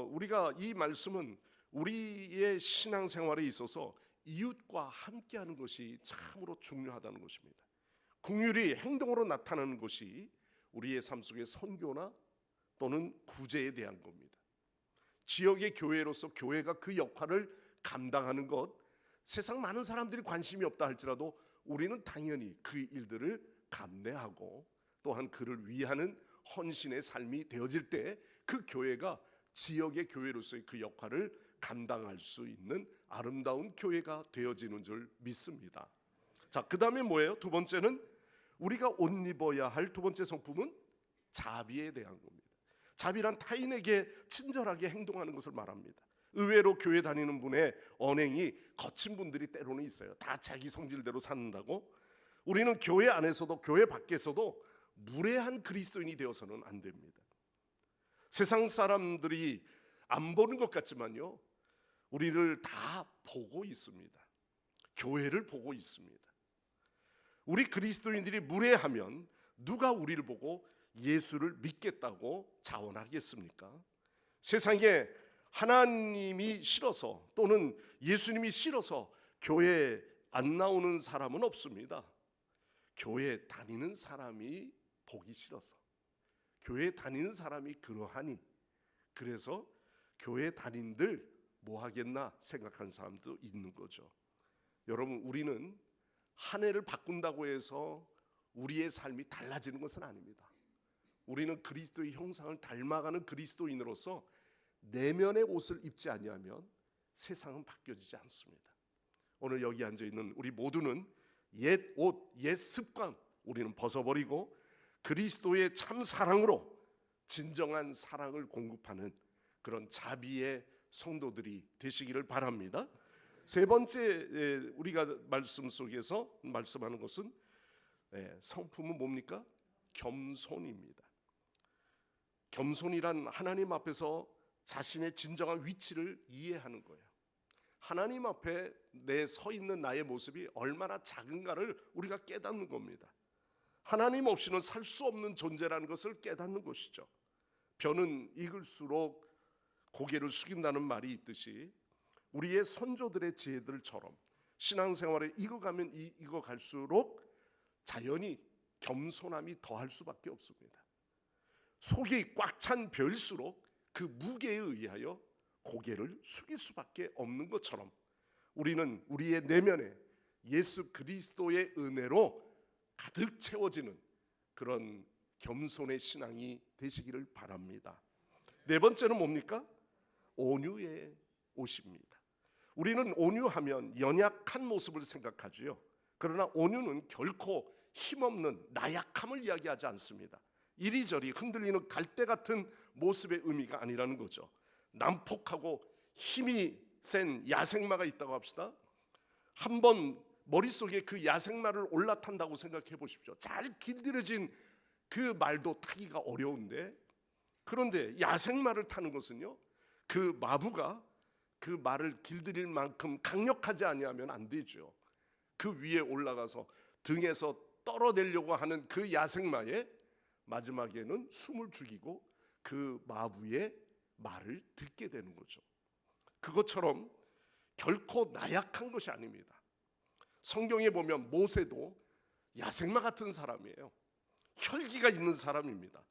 우리가 이 말씀은 우리의 신앙생활에 있어서 이웃과 함께하는 것이 참으로 중요하다는 것입니다. 긍휼이 행동으로 나타나는 것이 우리의 삶 속의 선교나 또는 구제에 대한 겁니다. 지역의 교회로서 교회가 그 역할을 감당하는 것, 세상 많은 사람들이 관심이 없다 할지라도 우리는 당연히 그 일들을 감내하고 또한 그를 위하는 헌신의 삶이 되어질 때 그 교회가 지역의 교회로서의 그 역할을 감당할 수 있는 아름다운 교회가 되어지는 줄 믿습니다. 자, 그 다음에 뭐예요? 두 번째는 우리가 옷 입어야 할 두 번째 성품은 자비에 대한 겁니다. 자비란 타인에게 친절하게 행동하는 것을 말합니다. 의외로 교회 다니는 분의 언행이 거친 분들이 때로는 있어요. 다 자기 성질대로 산다고. 우리는 교회 안에서도 교회 밖에서도 무례한 그리스도인이 되어서는 안 됩니다. 세상 사람들이 안 보는 것 같지만요, 우리를 다 보고 있습니다. 교회를 보고 있습니다. 우리 그리스도인들이 무례하면 누가 우리를 보고 예수를 믿겠다고 자원하겠습니까? 세상에 하나님이 싫어서 또는 예수님이 싫어서 교회에 안 나오는 사람은 없습니다. 교회 다니는 사람이 보기 싫어서, 교회 다니는 사람이 그러하니, 그래서 교회 다닌들 뭐 하겠나 생각하는 사람도 있는 거죠. 여러분, 우리는 한 해를 바꾼다고 해서 우리의 삶이 달라지는 것은 아닙니다. 우리는 그리스도의 형상을 닮아가는 그리스도인으로서 내면의 옷을 입지 아니하면 세상은 바뀌어지지 않습니다. 오늘 여기 앉아 있는 우리 모두는 옛 옷, 옛 습관 우리는 벗어버리고 그리스도의 참 사랑으로 진정한 사랑을 공급하는 그런 자비의 성도들이 되시기를 바랍니다. 세 번째 우리가 말씀 속에서 말씀하는 것은 성품은 뭡니까? 겸손입니다. 겸손이란 하나님 앞에서 자신의 진정한 위치를 이해하는 거예요. 하나님 앞에 내 서 있는 나의 모습이 얼마나 작은가를 우리가 깨닫는 겁니다. 하나님 없이는 살 수 없는 존재라는 것을 깨닫는 것이죠. 벼는 익을수록 고개를 숙인다는 말이 있듯이 우리의 선조들의 지혜들처럼 신앙생활에 익어가면 익어갈수록 자연히 겸손함이 더할 수밖에 없습니다. 속이 꽉 찬 벼일수록 그 무게에 의하여 고개를 숙일 수밖에 없는 것처럼 우리는 우리의 내면에 예수 그리스도의 은혜로 가득 채워지는 그런 겸손의 신앙이 되시기를 바랍니다. 네 번째는 뭡니까? 온유의 옷입니다. 우리는 온유하면 연약한 모습을 생각하지요. 그러나 온유는 결코 힘없는 나약함을 이야기하지 않습니다. 이리저리 흔들리는 갈대 같은 모습의 의미가 아니라는 거죠. 난폭하고 힘이 센 야생마가 있다고 합시다. 한번 머릿속에 그 야생마를 올라탄다고 생각해 보십시오. 잘 길들여진 그 말도 타기가 어려운데, 그런데 야생마를 타는 것은요, 그 마부가 그 말을 길들일 만큼 강력하지 아니하면 안 되죠. 그 위에 올라가서 등에서 떨어내려고 하는 그 야생마에 마지막에는 숨을 죽이고 그 마부의 말을 듣게 되는 거죠. 그것처럼 결코 나약한 것이 아닙니다. 성경에 보면 모세도 야생마 같은 사람이에요. 혈기가 있는 사람입니다.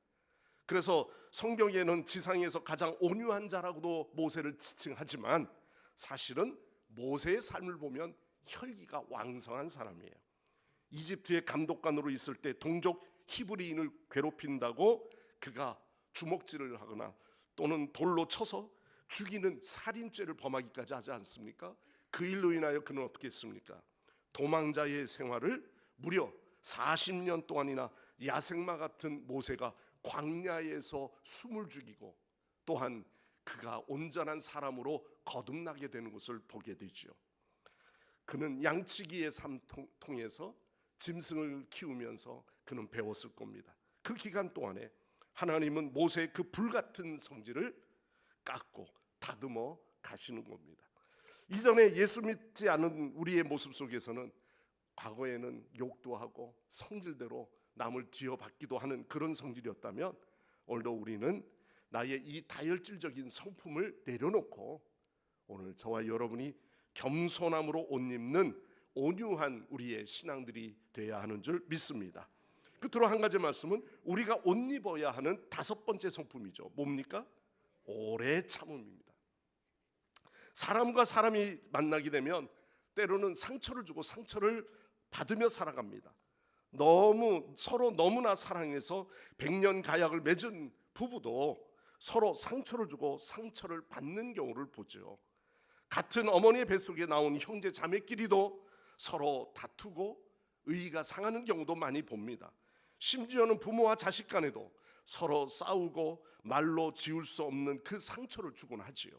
그래서 성경에는 지상에서 가장 온유한 자라고도 모세를 지칭하지만 사실은 모세의 삶을 보면 혈기가 왕성한 사람이에요. 이집트의 감독관으로 있을 때 동족 히브리인을 괴롭힌다고 그가 주먹질을 하거나 또는 돌로 쳐서 죽이는 살인죄를 범하기까지 하지 않습니까? 그 일로 인하여 그는 어떻게 했습니까? 도망자의 생활을 무려 40년 동안이나 야생마 같은 모세가 광야에서 숨을 죽이고 또한 그가 온전한 사람으로 거듭나게 되는 것을 보게 되죠. 그는 양치기의 삶 통해서 짐승을 키우면서 그는 배웠을 겁니다. 그 기간 동안에 하나님은 모세의 그 불같은 성질을 깎고 다듬어 가시는 겁니다. 이전에 예수 믿지 않은 우리의 모습 속에서는 과거에는 욕도 하고 성질대로 남을 뒤어받기도 하는 그런 성질이었다면 오늘도 우리는 나의 이 다혈질적인 성품을 내려놓고 오늘 저와 여러분이 겸손함으로 옷 입는 온유한 우리의 신앙들이 되어야 하는 줄 믿습니다. 끝으로 한 가지 말씀은 우리가 옷 입어야 하는 다섯 번째 성품이죠. 뭡니까? 오래 참음입니다. 사람과 사람이 만나게 되면 때로는 상처를 주고 상처를 받으며 살아갑니다. 서로 너무나 사랑해서 백년 가약을 맺은 부부도 서로 상처를 주고 상처를 받는 경우를 보죠. 같은 어머니의 뱃속에 나온 형제 자매끼리도 서로 다투고 의의가 상하는 경우도 많이 봅니다. 심지어는 부모와 자식 간에도 서로 싸우고 말로 지울 수 없는 그 상처를 주곤 하지요.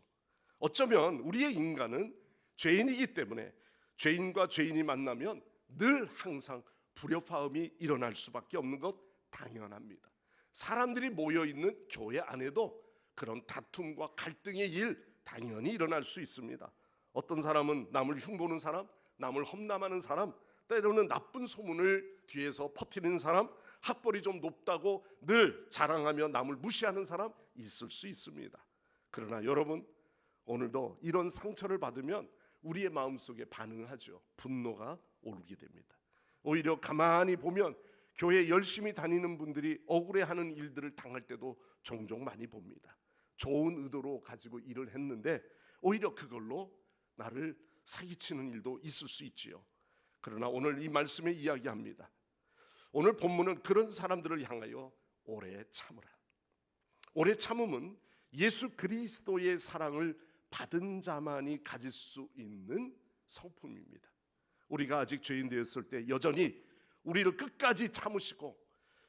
어쩌면 우리의 인간은 죄인이기 때문에 죄인과 죄인이 만나면 늘 항상 불협화음이 일어날 수밖에 없는 것 당연합니다. 사람들이 모여있는 교회 안에도 그런 다툼과 갈등의 일 당연히 일어날 수 있습니다. 어떤 사람은 남을 흉보는 사람, 남을 험담하는 사람, 때로는 나쁜 소문을 뒤에서 퍼뜨리는 사람, 학벌이 좀 높다고 늘 자랑하며 남을 무시하는 사람 있을 수 있습니다. 그러나 여러분, 오늘도 이런 상처를 받으면 우리의 마음속에 반응하죠. 분노가 오르게 됩니다. 오히려 가만히 보면 교회 열심히 다니는 분들이 억울해하는 일들을 당할 때도 종종 많이 봅니다. 좋은 의도로 가지고 일을 했는데 오히려 그걸로 나를 사기치는 일도 있을 수 있지요. 그러나 오늘 이 말씀에 이야기합니다. 오늘 본문은 그런 사람들을 향하여 오래 참으라. 오래 참음은 예수 그리스도의 사랑을 받은 자만이 가질 수 있는 성품입니다. 우리가 아직 죄인 되었을 때 여전히 우리를 끝까지 참으시고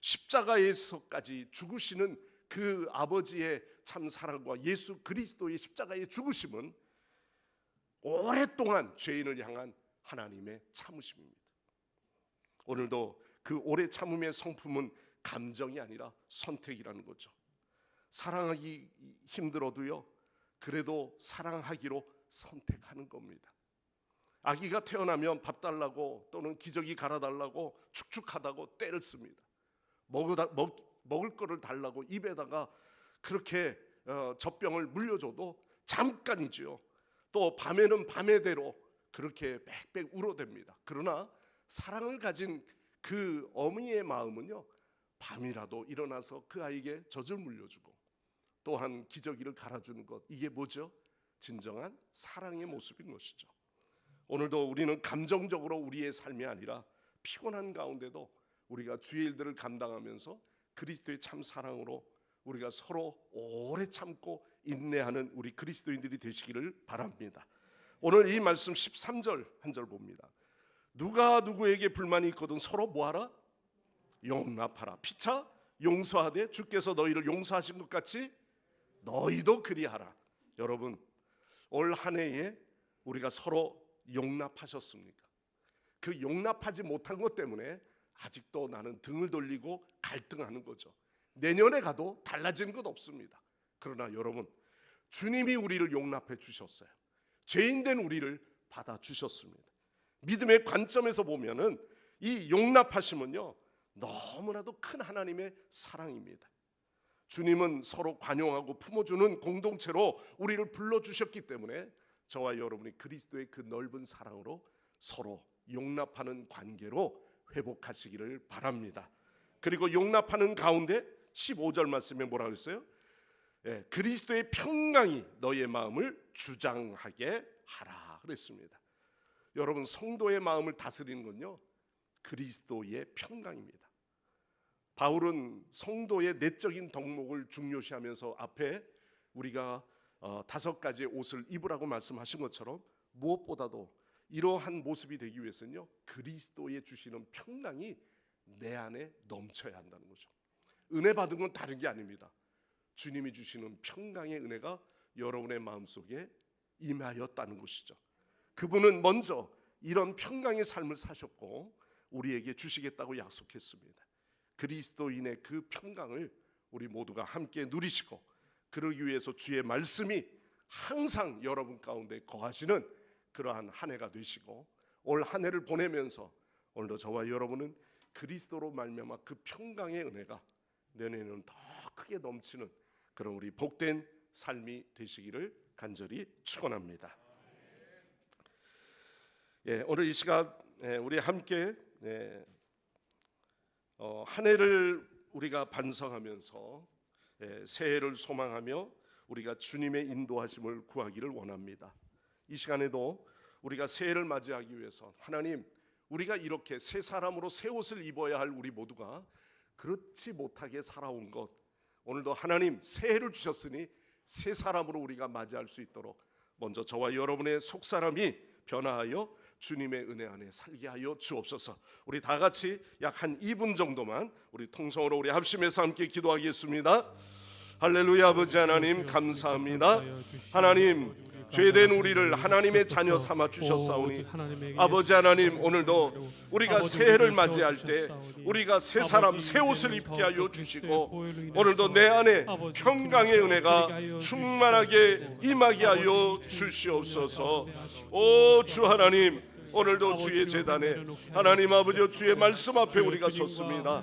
십자가에서까지 죽으시는 그 아버지의 참 사랑과 예수 그리스도의 십자가의 죽으심은 오랫동안 죄인을 향한 하나님의 참으심입니다. 오늘도 그 오래 참음의 성품은 감정이 아니라 선택이라는 거죠. 사랑하기 힘들어도요, 그래도 사랑하기로 선택하는 겁니다. 아기가 태어나면 밥 달라고 또는 기저귀 갈아달라고 축축하다고 떼를 씁니다. 먹을 거를 달라고 입에다가 그렇게 젖병을 물려줘도 잠깐이지요. 또 밤에는 밤에대로 그렇게 빽빽 울어댑니다. 그러나 사랑을 가진 그 어머니의 마음은요, 밤이라도 일어나서 그 아이에게 젖을 물려주고 또한 기저귀를 갈아주는 것, 이게 뭐죠? 진정한 사랑의 모습인 것이죠. 오늘도 우리는 감정적으로 우리의 삶이 아니라 피곤한 가운데도 우리가 주의 일들을 감당하면서 그리스도의 참 사랑으로 우리가 서로 오래 참고 인내하는 우리 그리스도인들이 되시기를 바랍니다. 오늘 이 말씀 13절 한 절 봅니다. 누가 누구에게 불만이 있거든 서로 뭐하라? 용납하라. 피차 용서하되 주께서 너희를 용서하신 것 같이 너희도 그리하라. 여러분, 올 한 해에 우리가 서로 용납하셨습니까? 그 용납하지 못한 것 때문에 아직도 나는 등을 돌리고 갈등하는 거죠. 내년에 가도 달라지는 것 없습니다. 그러나 여러분, 주님이 우리를 용납해 주셨어요. 죄인된 우리를 받아 주셨습니다. 믿음의 관점에서 보면은 이 용납하심은요, 너무나도 큰 하나님의 사랑입니다. 주님은 서로 관용하고 품어주는 공동체로 우리를 불러주셨기 때문에 저와 여러분이 그리스도의 그 넓은 사랑으로 서로 용납하는 관계로 회복하시기를 바랍니다. 그리고 용납하는 가운데 15절 말씀에 뭐라고 했어요? 그리스도의 평강이 너의 마음을 주장하게 하라 그랬습니다. 여러분, 성도의 마음을 다스리는 건요, 그리스도의 평강입니다. 바울은 성도의 내적인 덕목을 중요시하면서 앞에 우리가 5가지의 옷을 입으라고 말씀하신 것처럼 무엇보다도 이러한 모습이 되기 위해서는요, 그리스도의 주시는 평강이 내 안에 넘쳐야 한다는 거죠. 은혜 받은 건 다른 게 아닙니다. 주님이 주시는 평강의 은혜가 여러분의 마음속에 임하였다는 것이죠. 그분은 먼저 이런 평강의 삶을 사셨고 우리에게 주시겠다고 약속했습니다. 그리스도인의 그 평강을 우리 모두가 함께 누리시고, 그러기 위해서 주의 말씀이 항상 여러분 가운데 거하시는 그러한 한 해가 되시고, 올 한 해를 보내면서 오늘도 저와 여러분은 그리스도로 말미암아 그 평강의 은혜가 내년에는 더 크게 넘치는 그런 우리 복된 삶이 되시기를 간절히 축원합니다. 오늘 이 시간 우리 함께 한 해를 우리가 반성하면서 새해를 소망하며 우리가 주님의 인도하심을 구하기를 원합니다. 이 시간에도 우리가 새해를 맞이하기 위해서 하나님, 우리가 이렇게 새 사람으로 새 옷을 입어야 할 우리 모두가 그렇지 못하게 살아온 것, 오늘도 하나님 새해를 주셨으니 새 사람으로 우리가 맞이할 수 있도록 먼저 저와 여러분의 속사람이 변화하여 주님의 은혜 안에 살게 하여 주옵소서. 우리 다 같이 약 한 2분 정도만 우리 통성으로 우리 합심해서 함께 기도하겠습니다. 할렐루야. 아버지 하나님 감사합니다. 하나님, 죄된 우리를 하나님의 자녀 삼아 주셨사오니 아버지 하나님, 오늘도 우리가 새해를 맞이할 때 우리가 새 사람 새 옷을 입게 하여 주시고 오늘도 내 안에 평강의 은혜가 충만하게 임하게 하여 주시옵소서. 오 주 하나님, 오늘도 주의 제단에 하나님 아버지 주의 말씀 앞에 우리가 섰습니다.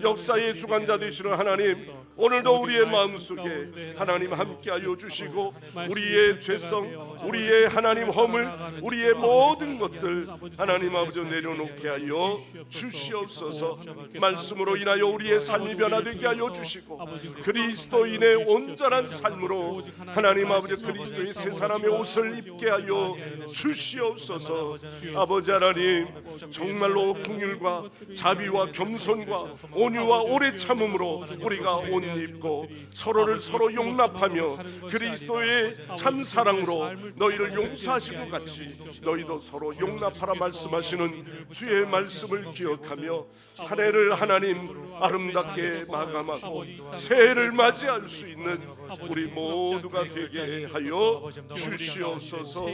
역사의 주관자 되시는 하나님, 오늘도 우리의 마음속에 하나님 함께하여 주시고 우리의 죄성, 우리의 하나님 허물, 우리의 모든 것들 하나님 아버지 내려놓게 하여 주시옵소서. 말씀으로 인하여 우리의 삶이 변화되게 하여 주시고 그리스도인의 온전한 삶으로 하나님 아버지 그리스도의 새 사람의 옷을 입게 하여 주시옵소서. 아버지 하나님, 정말로 긍휼과 자비와 겸손과 온유와 오래 참음으로 우리가 옷 입고 서로를 서로 용납하며 그리스도의 참 사랑으로 너희를 용서하신 것 같이 너희도 서로 용납하라 말씀하시는 주의 말씀을 기억하며 한 해를 하나님 아름답게 마감하고 새해를 맞이할 수 있는 우리 모두가 되게 하여 주시옵소서.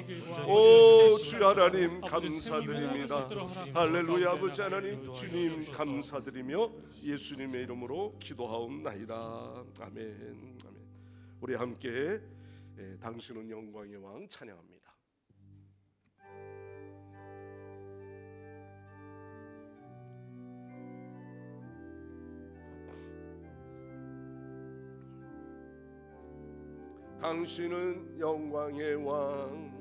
오 주 하나님 감사드립니다. 할렐루야. 아버지 하나님, 주님 감사드리며 예수님의 이름으로 기도하옵나이다. 아멘. 아멘. 우리 함께 당신은 영광의 왕 찬양합니다. 당신은 영광의 왕,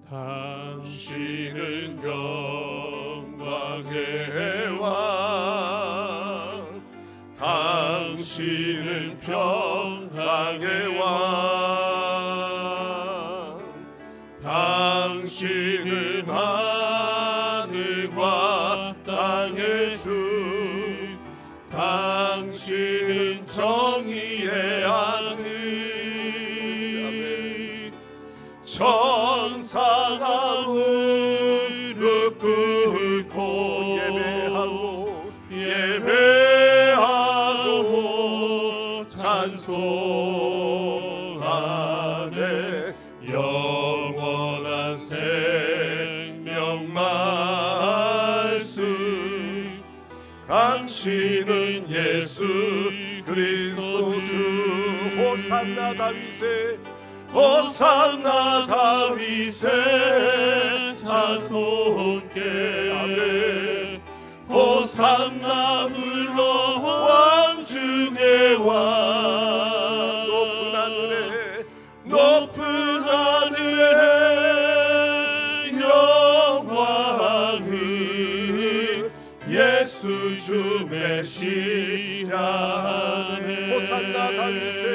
당신은 영광의 왕, 당신은 평강의 왕, 당신은 하늘과 땅의 주, 당신은 정의의 아들. 천사가 무릎 꿇고 예배하고 찬송하네. 영원한 생명 말씀, 당신은 예수 그리스도 주. 호산나 다윗의 호산나 다윗의 자손께 아멘. 호산나 불러 왕 중의 왕. 높은 하늘에 영광을 예수 주 메시아네. 호산나 다윗의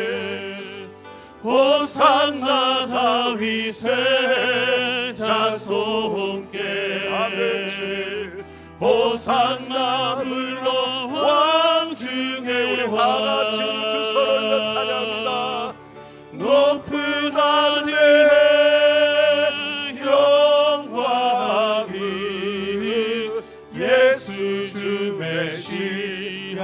호산나 다윗의 자손께 아멘. 주님 호산나 불러 왕 중에 우리 다같이 두 손 올려 찬양합니다. 높은 하늘에 영광을 예수 주 메시아네.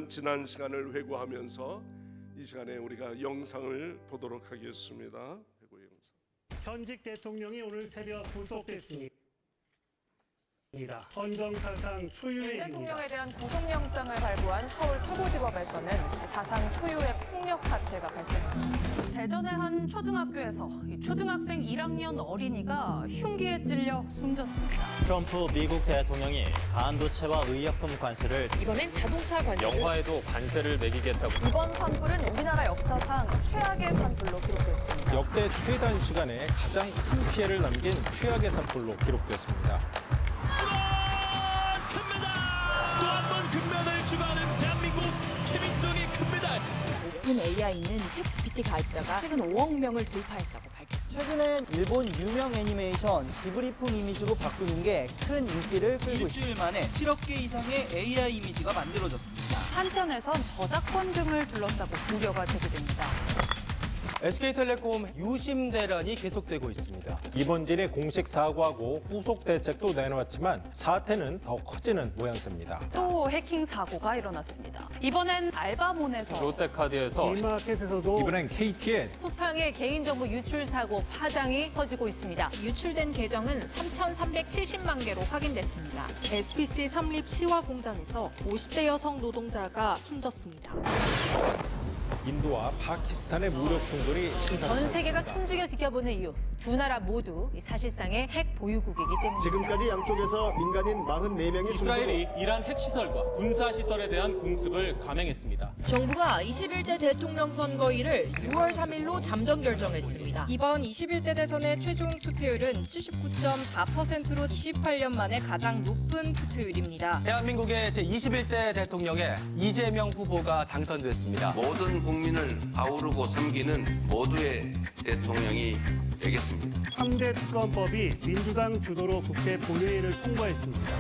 지난 시간을 회고하면서 이 시간에 우리가 영상을 보도록 하겠습니다. 회고 영상. 현직 대통령이 오늘 새벽 구속됐습니다. 헌정사상 초유의 일입니다. 대통령에 대한 구속영장을 발부한 서울 서부지법에서는 사상 초유의 폭력 사태가 발생했습니다. 대전의 한 초등학교에서 초등학생 1학년 어린이가 흉기에 찔려 숨졌습니다. 트럼프 미국 대통령이 가한도체와 의약품 관세를 이번엔 자동차 관세. 영화에도 관세를 매기겠다고. 이번 산불은 우리나라 역사상 최악의 산불로 기록됐습니다. 역대 최단 시간에 가장 큰 피해를 남긴 최악의 산불로 기록됐습니다. 또한번 금메달 추가하는 대한민국 최민정의 금메달. 오픈 AI는 챗GPT 가입자가 최근 5억 명을 돌파했다고 밝혔습니다. 최근엔 일본 유명 애니메이션 지브리풍 이미지로 바꾸는 게 큰 인기를 끌고 있습니다. 일주일 만에 7억 개 이상의 AI 이미지가 만들어졌습니다. 한편에선 저작권 등을 둘러싸고 우려가 제기됩니다. SK텔레콤 유심 대란이 계속되고 있습니다. 이번진이 공식 사과하고 후속 대책도 내놓았지만 사태는 더 커지는 모양새입니다. 또 해킹 사고가 일어났습니다. 이번엔 알바몬에서 롯데카드에서 G마켓에서도 이번엔 KTN 쿠팡의 개인정보 유출 사고 파장이 커지고 있습니다. 유출된 계정은 3,370만 개로 확인됐습니다. SPC 삼립 시화 공장에서 50대 여성 노동자가 숨졌습니다. 인도와 파키스탄의 무력 충돌이 심상치 전 세계가 않습니다. 숨죽여 지켜보는 이유. 두 나라 모두 사실상의 핵 보유국이기 때문입니다. 지금까지 양쪽에서 민간인 44명이 이스라엘이 이란 핵시설과 군사시설에 대한 공습을 감행했습니다. 정부가 21대 대통령 선거일을 6월 3일로 잠정 결정했습니다. 이번 21대 대선의 최종 투표율은 79.4%로 28년 만에 가장 높은 투표율입니다. 대한민국의 제21대 대통령에 이재명 후보가 당선됐습니다. 모든 국민을 아우르고 섬기는 모두의 대통령이 되겠습니다. 3대 특검법이 민주당 주도로 국회 본회의를 통과했습니다.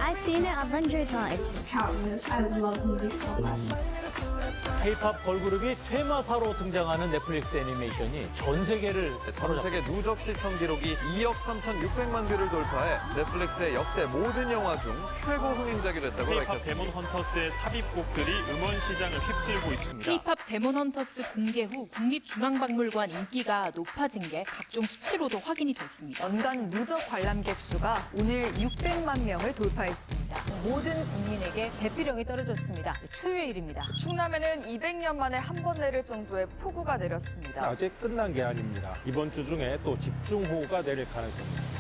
I've seen it 100 times. Countless. I love movies so much. K-팝 걸그룹이 퇴마사로 등장하는 넷플릭스 애니메이션이 전 세계를 전 세계 누적 시청 기록이 2억 3,600만 뷰를 돌파해 넷플릭스의 역대 모든 영화 중 최고 흥행작이 됐다고 밝혔습니다. 데몬 헌터스의 삽입곡들이 음원 시장을 휩쓸고 있습니다. K-팝 데몬 헌터스 공개 후 국립중앙박물관 인기가 높아진 게 각종 수치로도 확인이 됐습니다. 연간 누적 관람객 수가 오늘 600만 명을 돌파했습니다. 모든 국민에게 대피령이 떨어졌습니다. 초유의 일입니다. 충남에는 200년 만에 한 번 내릴 정도의 폭우가 내렸습니다. 아직 끝난 게 아닙니다. 이번 주 중에 또 집중호우가 내릴 가능성이 있습니다.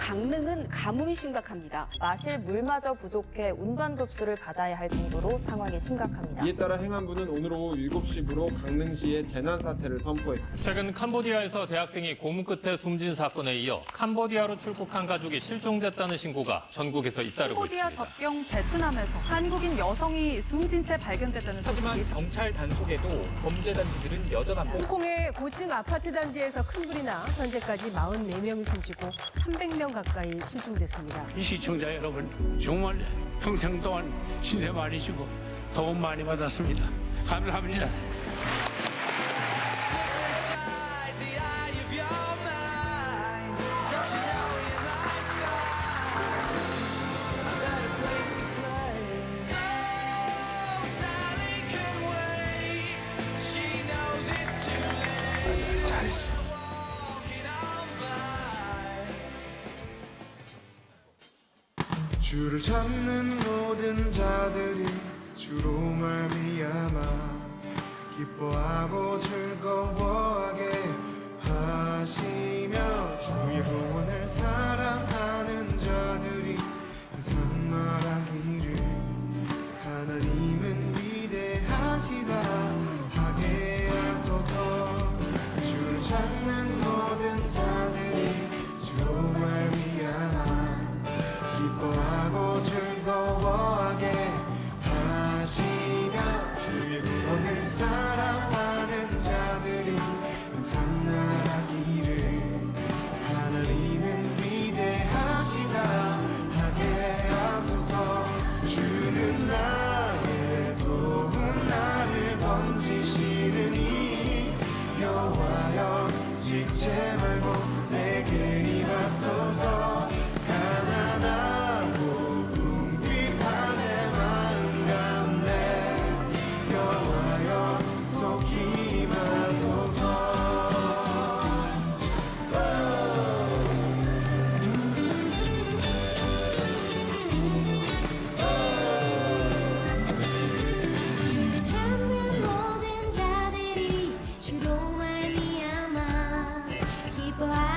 강릉은 가뭄이 심각합니다. 마실 물마저 부족해 운반급수를 받아야 할 정도로 상황이 심각합니다. 이에 따라 행안부는 오늘 오후 7시부로 강릉시에 재난사태를 선포했습니다. 최근 캄보디아에서 대학생이 고문 끝에 숨진 사건에 이어 캄보디아로 출국한 가족이 실종됐다는 신고가 전국에서 잇따르고 캄보디아 있습니다. 접경 베트남에서 한국인 여성이 숨진 채 발견됐다는 소식이 경찰 단속에도 범죄 단지들은 여전합니다. 홍콩의 고층 아파트 단지에서 큰 불이 나 현재까지 44명이 숨지고 300명 가까이 실종됐습니다. 이 시청자 여러분 정말 평생 동안 신세 많이 지고 도움 많이 받았습니다. 감사합니다. 잘했어. 주를 찾는 모든 자들이 주로 말미암아 기뻐하고 즐거워하게 하시며 주의 구원을 사랑하는 자들이 항상 말하기를 하나님은 위대하시다 하게 하소서. 주를 찾는 모든 자들이 주로 말미암아 기뻐하고 즐거워하게 하시며 주의 구원을 사랑하는 자들이 항상 말하기를 하나님은 위대하시다 하게 하소서. 주는 나의 도움 나를 건지시느니 여호와여 지체 말고 내게 임하소서. 가난하고 궁핍한 내 마음 가운데 여호와여 속히 임하소서. 주를 찾는 모든 자들이 주로 말미암아 기뻐하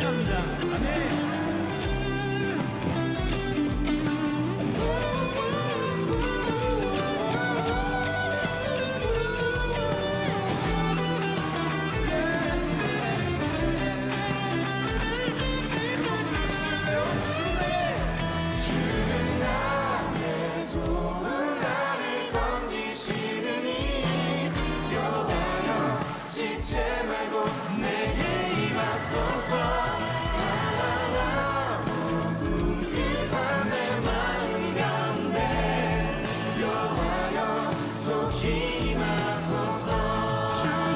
찬양합니다. 아멘. 주는 나의 좋은 날을 건지시느니 여호와여 지체 말고 내게 임하소서. 가난하고 궁핍한 내 마음 가운데 여호와여 속히 임하소서. 주는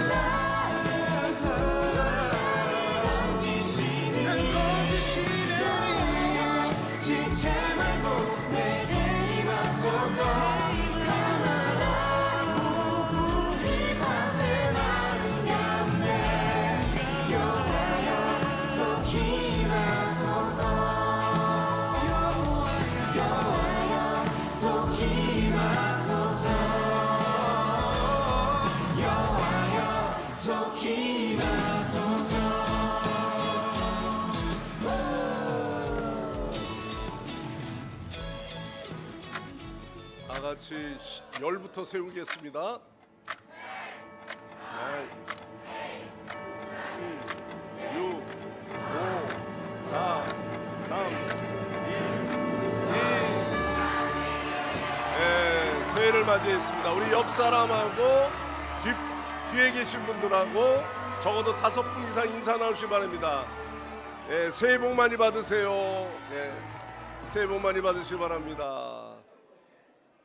나의 좋은 날을 건지시느니 지체 말고 내게 임하소서. 가난하고 궁핍한 내 마음 가운데 여호와여 속히 임하소서. 여호와여 속히 임하소서. 여호와여 속히 임하소서. 다 같이 열부터 세우겠습니다. 7, 6, 5, 4, 3, 2, 1. 네, 새해를 맞이했습니다. 우리 옆 사람하고 뒤에 계신 분들하고 적어도 5분 이상 인사 나누시기 바랍니다. 네, 새해 복 많이 받으세요. 네, 새해 복 많이 받으시기 바랍니다.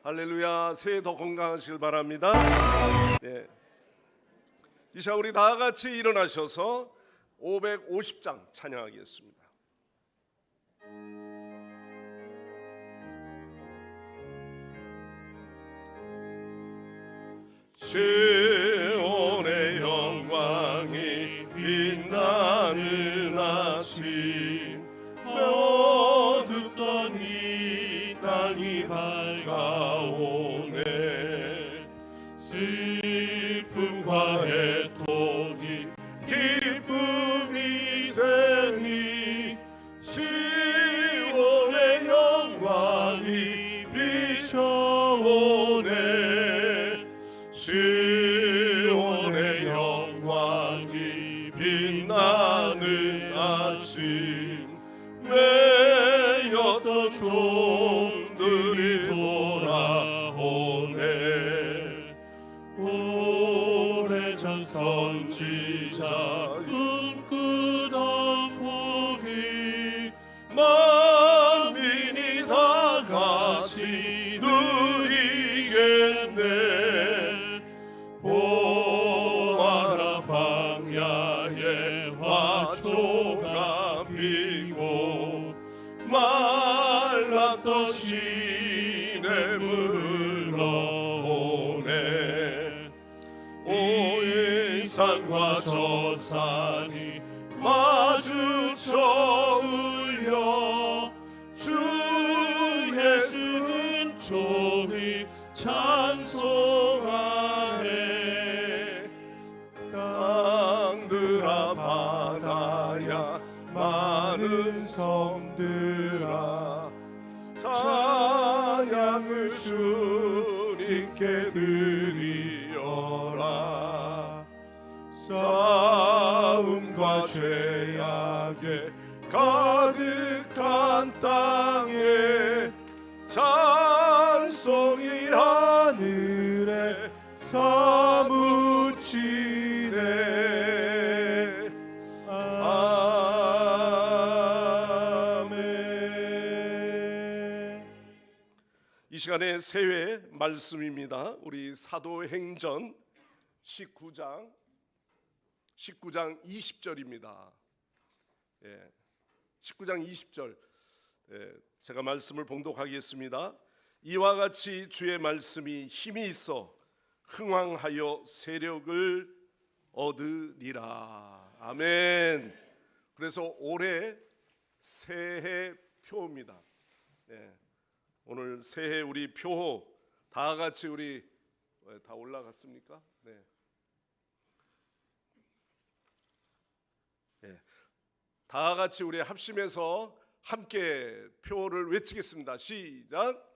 할렐루야. 새해 더 건강하시길 바랍니다. 네. 이 시간 우리 다 같이 일어나셔서 550장 찬양하겠습니다. 시온의 영광이 빛나는 아침 어둡던 이 땅이 밝아오네. 슬픔과 애통이 기쁨이 되니 시온의 영광이 비춰오네. 시온의 영광이 빛나는 아침 매였던 종들이 돌아오네. 오래전 선지자 꿈꾸던 복이 만민이 다 같이 누리겠네. 보아라 광야에 화초가 피고 말랐던 시냇물을 흘러오네. 이 산과 저 산이 마주쳐 울려 주 예수는 종이 찬송하네. 땅들아 바다야 많은 섬들아 찬양을 주님께 드리어라. 싸움과 죄악에 가득한 땅에 찬송이 하늘에 사무치네. 아멘. 이 시간에 새해 말씀입니다. 우리 사도행전 19장 20절입니다. 19장 20절 제가 말씀을 봉독하겠습니다. 이와 같이 주의 말씀이 힘이 있어 흥왕하여 세력을 얻으리라. 아멘. 그래서 올해 새해 표입니다. 오늘 새해 우리 표 다 같이 우리 다 올라갔습니까? 네. 다 같이 우리 합심해서 함께 표를 외치겠습니다. 시작.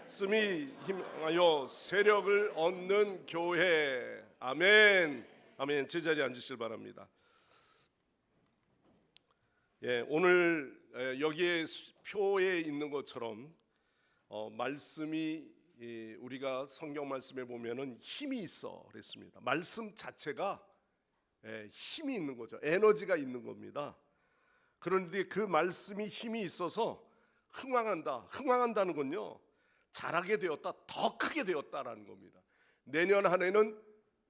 말씀이 힘하여 세력을 얻는 교회. 아멘. 아멘. 제자리에 앉으시길 바랍니다. 오늘 여기에 표에 있는 것처럼 말씀이 우리가 성경 말씀에 보면은 힘이 있어 그랬습니다. 말씀 자체가 힘이 있는 거죠. 에너지가 있는 겁니다. 그런데 그 말씀이 힘이 있어서 흥왕한다. 흥왕한다는 건요, 잘하게 되었다, 더 크게 되었다라는 겁니다. 내년 한 해는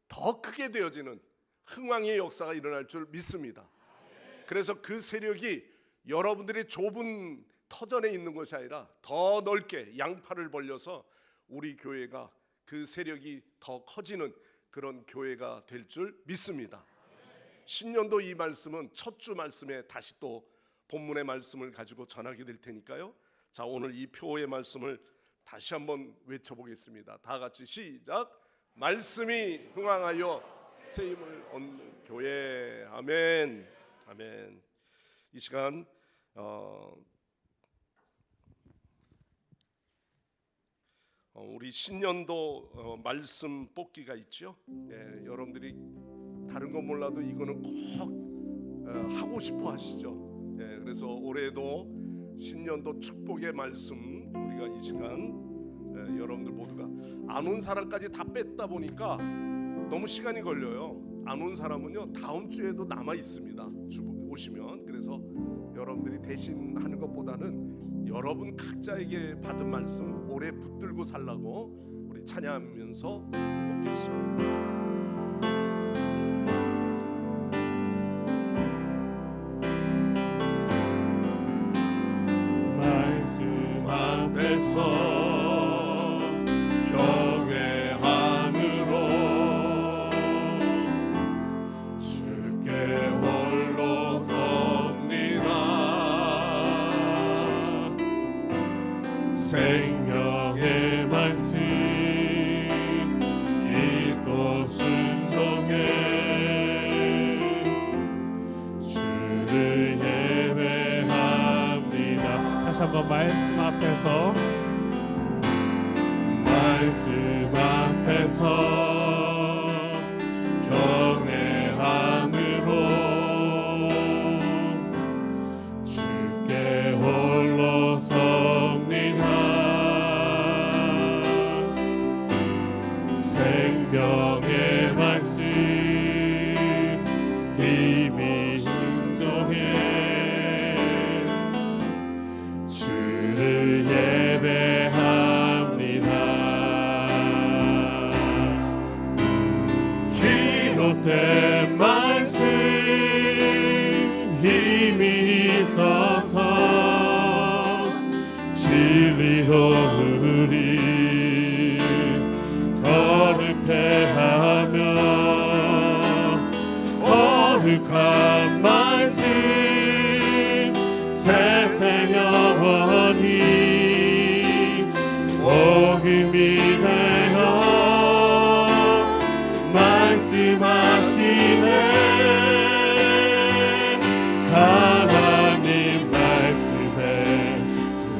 더 크게 되어지는 흥왕의 역사가 일어날 줄 믿습니다. 그래서 그 세력이 여러분들의 좁은 터전에 있는 것이 아니라 더 넓게 양팔을 벌려서 우리 교회가 그 세력이 더 커지는 그런 교회가 될 줄 믿습니다. 신년도 이 말씀은 첫 주 말씀에 다시 또 본문의 말씀을 가지고 전하게 될 테니까요. 자, 오늘 이 표의 말씀을 다시 한번 외쳐보겠습니다. 다 같이 시작. 말씀이 흥왕하여 새 힘을 얻는 교회. 아멘. 아멘. 이 시간 우리 신년도 말씀 뽑기가 있죠. 여러분들이 다른 건 몰라도 이거는 꼭 하고 싶어 하시죠. 그래서 올해도 신년도 축복의 말씀 우리가 이 시간 여러분들 모두가 안 온 사람까지 다 뺐다 보니까 너무 시간이 걸려요. 안 온 사람은요 다음 주에도 남아 있습니다. 오시면. 그래서 여러분들이 대신 하는 것보다는 여러분 각자에게 받은 말씀 오래 붙들고 살라고 우리 찬양하면서 뽑겠습니다. 말씀 앞에서 경외함으로 주께 홀로 섭니다. 생명의 말씀 읽고 순종해 주를 예배합니다. 다시 한번 말씀 앞에서 경외함으로 주께 홀로 섭니다. 생명의 말씀 이미 순종해 주를 예배합니다. 기록된 말씀 힘이 있어서 진리로 우리 거룩해 하며 거룩한 말씀 세세 영원히 복음이 되어 말씀하시네. 하나님 말씀에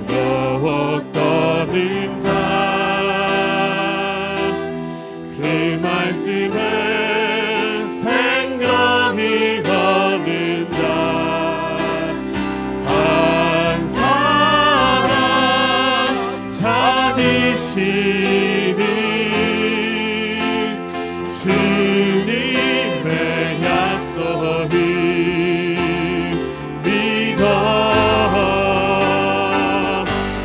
두려워 떠는 자, 그 말씀에 생명이 거는 자, 한 사람 찾으시니 주님의 약속을 믿어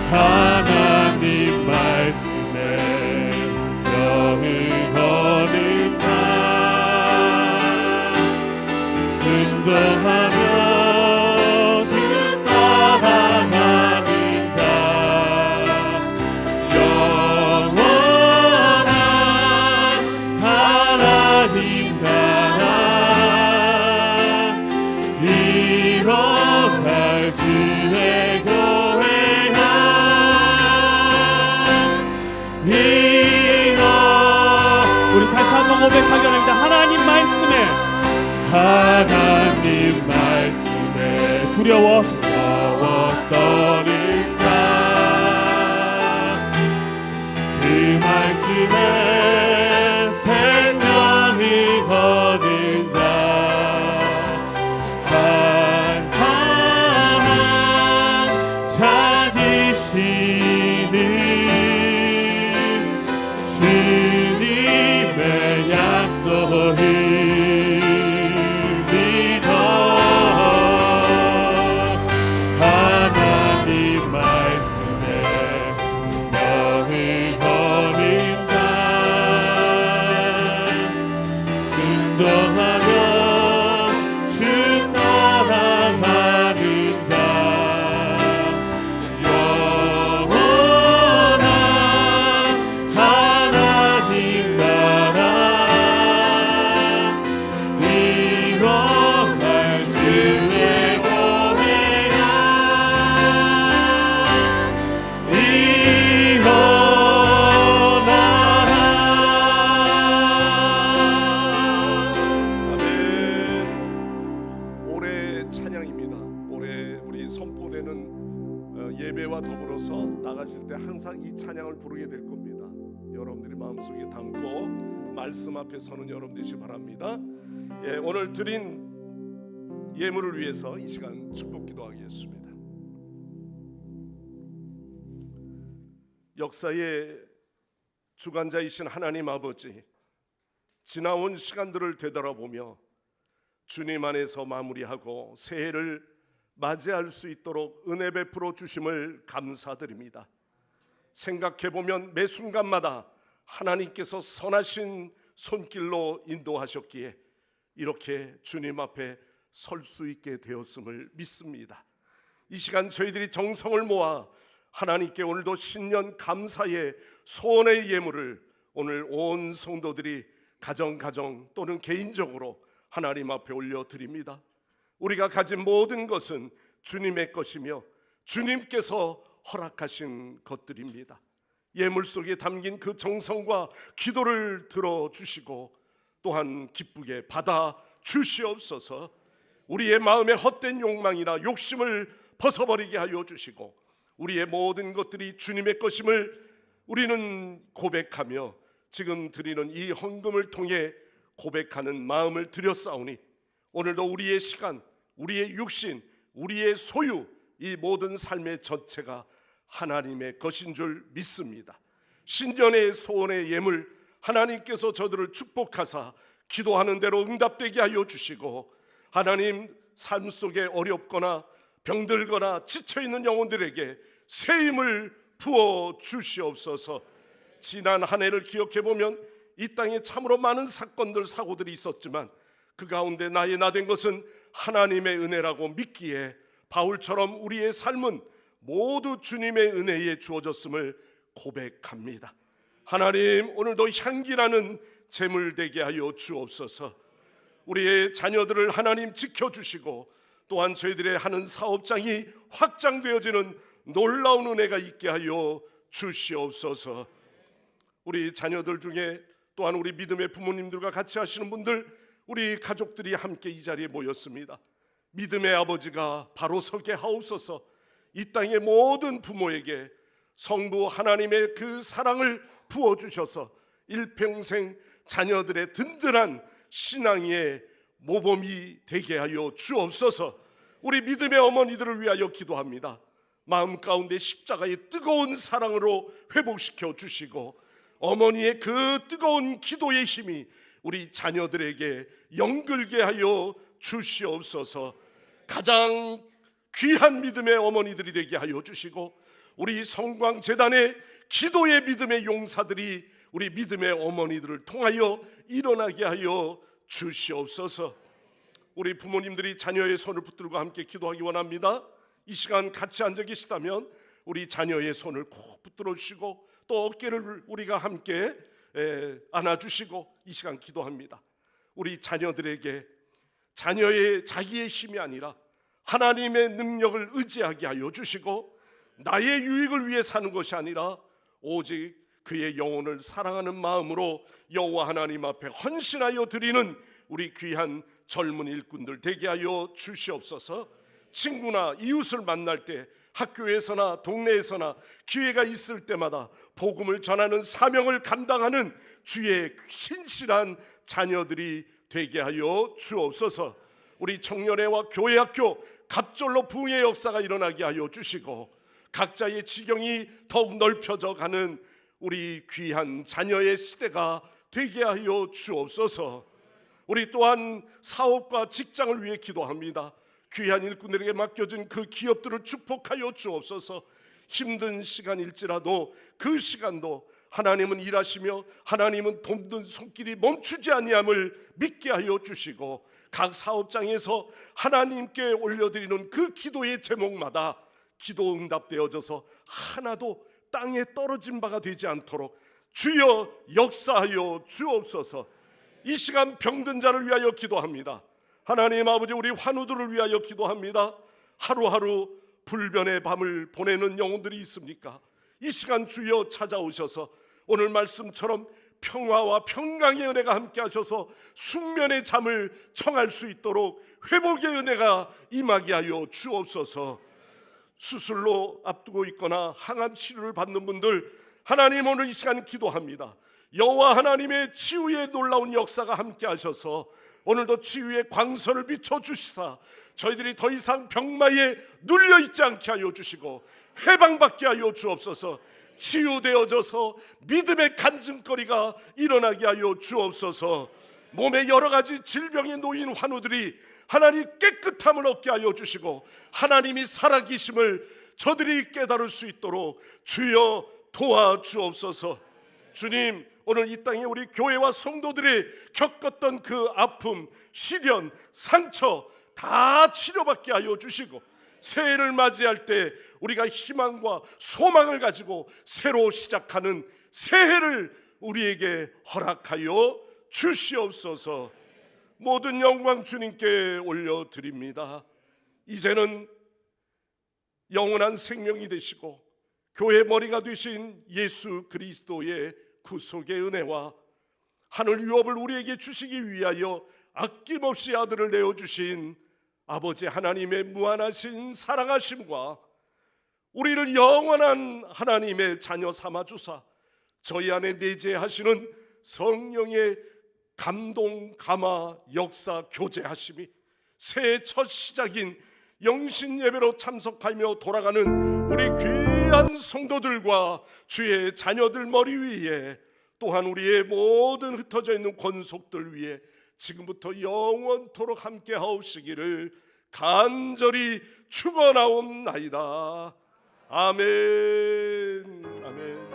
하나님 말씀에 영을 거는 자, 순종하며 주 따라가는 자, 영원한 하나님 나라 일어날 주의 교회야. 우리 다시 한번 고백하기 원합니다. 하나님 말씀에 두려워하였더니 그 말씀에 생명이 거둔 자 한 사람 찾으시는 주님의 약속을 믿어 하나님 말씀에 명을 거는 자 순종하며 주 따라가는 자 영원한 하나님 나라 일어날 주의 고해야 아멘. 올해 찬양입니다. 올해 우리 선포되는 예배와 더불어서 나가실 때 항상 이 찬양을 부르게 될 겁니다. 여러분들이 마음속에 담고 말씀 앞에 서는 여러분 되시기 바랍니다. 예, 오늘 드린 예물을 위해서 이 시간 축복 기도하겠습니다. 역사의 주관자이신 하나님 아버지, 지나온 시간들을 되돌아보며 주님 안에서 마무리하고 새해를 맞이할 수 있도록 은혜 베풀어 주심을 감사드립니다. 생각해보면 매 순간마다 하나님께서 선하신 손길로 인도하셨기에 이렇게 주님 앞에 설 수 있게 되었음을 믿습니다. 이 시간 저희들이 정성을 모아 하나님께 오늘도 신년 감사의 소원의 예물을 오늘 온 성도들이 가정 또는 개인적으로 하나님 앞에 올려드립니다. 우리가 가진 모든 것은 주님의 것이며 주님께서 허락하신 것들입니다. 예물 속에 담긴 그 정성과 기도를 들어주시고 또한 기쁘게 받아 주시옵소서. 우리의 마음의 헛된 욕망이나 욕심을 벗어버리게 하여 주시고 우리의 모든 것들이 주님의 것임을 우리는 고백하며 지금 드리는 이 헌금을 통해 고백하는 마음을 드렸사오니 오늘도 우리의 시간, 우리의 육신, 우리의 소유, 이 모든 삶의 전체가 하나님의 것인 줄 믿습니다. 신년의 소원의 예물 하나님께서 저들을 축복하사 기도하는 대로 응답되게 하여 주시고 하나님 삶 속에 어렵거나 병들거나 지쳐있는 영혼들에게 새 힘을 부어 주시옵소서. 지난 한 해를 기억해보면 이 땅에 참으로 많은 사건들 사고들이 있었지만 그 가운데 나의 나 된 것은 하나님의 은혜라고 믿기에 바울처럼 우리의 삶은 모두 주님의 은혜에 주어졌음을 고백합니다. 하나님 오늘도 향기나는 재물 되게 하여 주옵소서. 우리의 자녀들을 하나님 지켜주시고 또한 저희들의 하는 사업장이 확장되어지는 놀라운 은혜가 있게 하여 주시옵소서. 우리 자녀들 중에 또한 우리 믿음의 부모님들과 같이 하시는 분들, 우리 가족들이 함께 이 자리에 모였습니다. 믿음의 아버지가 바로 서게 하옵소서. 이 땅의 모든 부모에게 성부 하나님의 그 사랑을 부어주셔서 일평생 자녀들의 든든한 신앙의 모범이 되게 하여 주옵소서. 우리 믿음의 어머니들을 위하여 기도합니다. 마음 가운데 십자가의 뜨거운 사랑으로 회복시켜 주시고 어머니의 그 뜨거운 기도의 힘이 우리 자녀들에게 연결게 하여 주시옵소서. 가장 귀한 믿음의 어머니들이 되게 하여 주시고 우리 성광재단의 기도의 믿음의 용사들이 우리 믿음의 어머니들을 통하여 일어나게 하여 주시옵소서. 우리 부모님들이 자녀의 손을 붙들고 함께 기도하기 원합니다. 이 시간 같이 앉아 계시다면 우리 자녀의 손을 꼭 붙들어 주시고 또 어깨를 우리가 함께 안아주시고 이 시간 기도합니다. 우리 자녀들에게 자기의 힘이 아니라 하나님의 능력을 의지하게 하여 주시고 나의 유익을 위해 사는 것이 아니라 오직 그의 영혼을 사랑하는 마음으로 여호와 하나님 앞에 헌신하여 드리는 우리 귀한 젊은 일꾼들 되게 하여 주시옵소서. 친구나 이웃을 만날 때, 학교에서나 동네에서나 기회가 있을 때마다 복음을 전하는 사명을 감당하는 주의 신실한 자녀들이 되게 하여 주옵소서. 우리 청년회와 교회학교 갑절로 부흥의 역사가 일어나게 하여 주시고, 각자의 지경이 더욱 넓혀져 가는 우리 귀한 자녀의 시대가 되게 하여 주옵소서. 우리 또한 사업과 직장을 위해 기도합니다. 귀한 일꾼들에게 맡겨진 그 기업들을 축복하여 주옵소서. 힘든 시간일지라도 그 시간도 하나님은 일하시며 하나님은 돕는 손길이 멈추지 아니함을 믿게 하여 주시고, 각 사업장에서 하나님께 올려드리는 그 기도의 제목마다 기도 응답되어져서 하나도 땅에 떨어진 바가 되지 않도록 주여 역사하여 주옵소서. 이 시간 병든 자를 위하여 기도합니다. 하나님 아버지, 우리 환우들을 위하여 기도합니다. 하루하루 불변의 밤을 보내는 영혼들이 있습니까? 이 시간 주여 찾아오셔서 오늘 말씀처럼 평화와 평강의 은혜가 함께 하셔서 숙면의 잠을 청할 수 있도록 회복의 은혜가 임하게 하여 주옵소서. 수술로 앞두고 있거나 항암 치료를 받는 분들, 하나님 오늘 이 시간 기도합니다. 여호와 하나님의 치유의 놀라운 역사가 함께 하셔서 오늘도 치유의 광선을 비춰주시사 저희들이 더 이상 병마에 눌려있지 않게 하여 주시고 해방받게 하여 주옵소서. 치유되어져서 믿음의 간증거리가 일어나게 하여 주옵소서. 몸에 여러 가지 질병에 놓인 환우들이 하나님 깨끗함을 얻게 하여 주시고 하나님이 살아계심을 저들이 깨달을 수 있도록 주여 도와주옵소서. 주님, 오늘 이 땅에 우리 교회와 성도들이 겪었던 그 아픔, 시련, 상처 다 치료받게 하여 주시고, 새해를 맞이할 때 우리가 희망과 소망을 가지고 새로 시작하는 새해를 우리에게 허락하여 주시옵소서. 모든 영광 주님께 올려드립니다. 이제는 영원한 생명이 되시고 교회 머리가 되신 예수 그리스도의 구속의 은혜와 하늘 유업을 우리에게 주시기 위하여 아낌없이 아들을 내어주신 아버지 하나님의 무한하신 사랑하심과 우리를 영원한 하나님의 자녀 삼아주사 저희 안에 내재하시는 성령의 감동, 감화, 역사, 교제하심이 새해 첫 시작인 영신 예배로 참석하며 돌아가는 우리 귀한 성도들과 주의 자녀들 머리 위에, 또한 우리의 모든 흩어져 있는 권속들 위에 지금부터 영원토록 함께 하옵시기를 간절히 축원하옵나이다. 아멘. 아멘.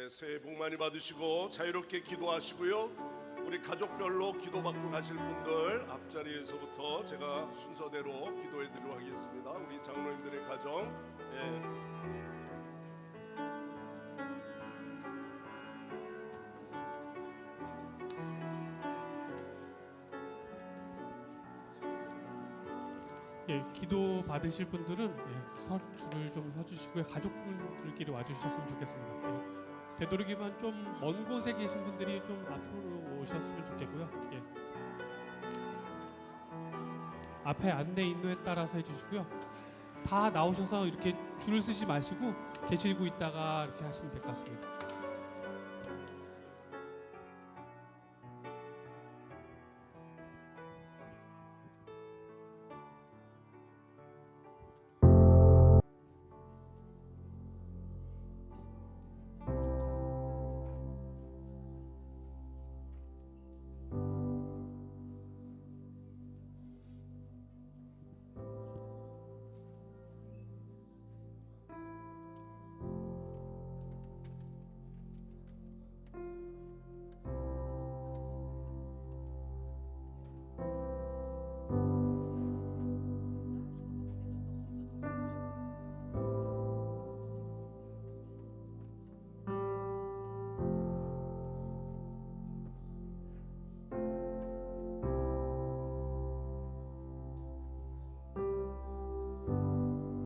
새해 복 많이 받으시고 자유롭게 기도하시고요. 우리 가족별로 기도받고 가실 분들 앞자리에서부터 제가 순서대로 기도해 드리도록 하겠습니다. 우리 장로님들의 가정. 기도 받으실 분들은 줄을 좀 서주시고요. 가족분들끼리 와주셨으면 좋겠습니다. 되도록이면 좀 먼 곳에 계신 분들이 좀 앞으로 오셨으면 좋겠고요. 앞에 안내 인도에 따라서 해주시고요. 다 나오셔서 이렇게 줄을 쓰지 마시고 계시고 있다가 이렇게 하시면 될 것 같습니다.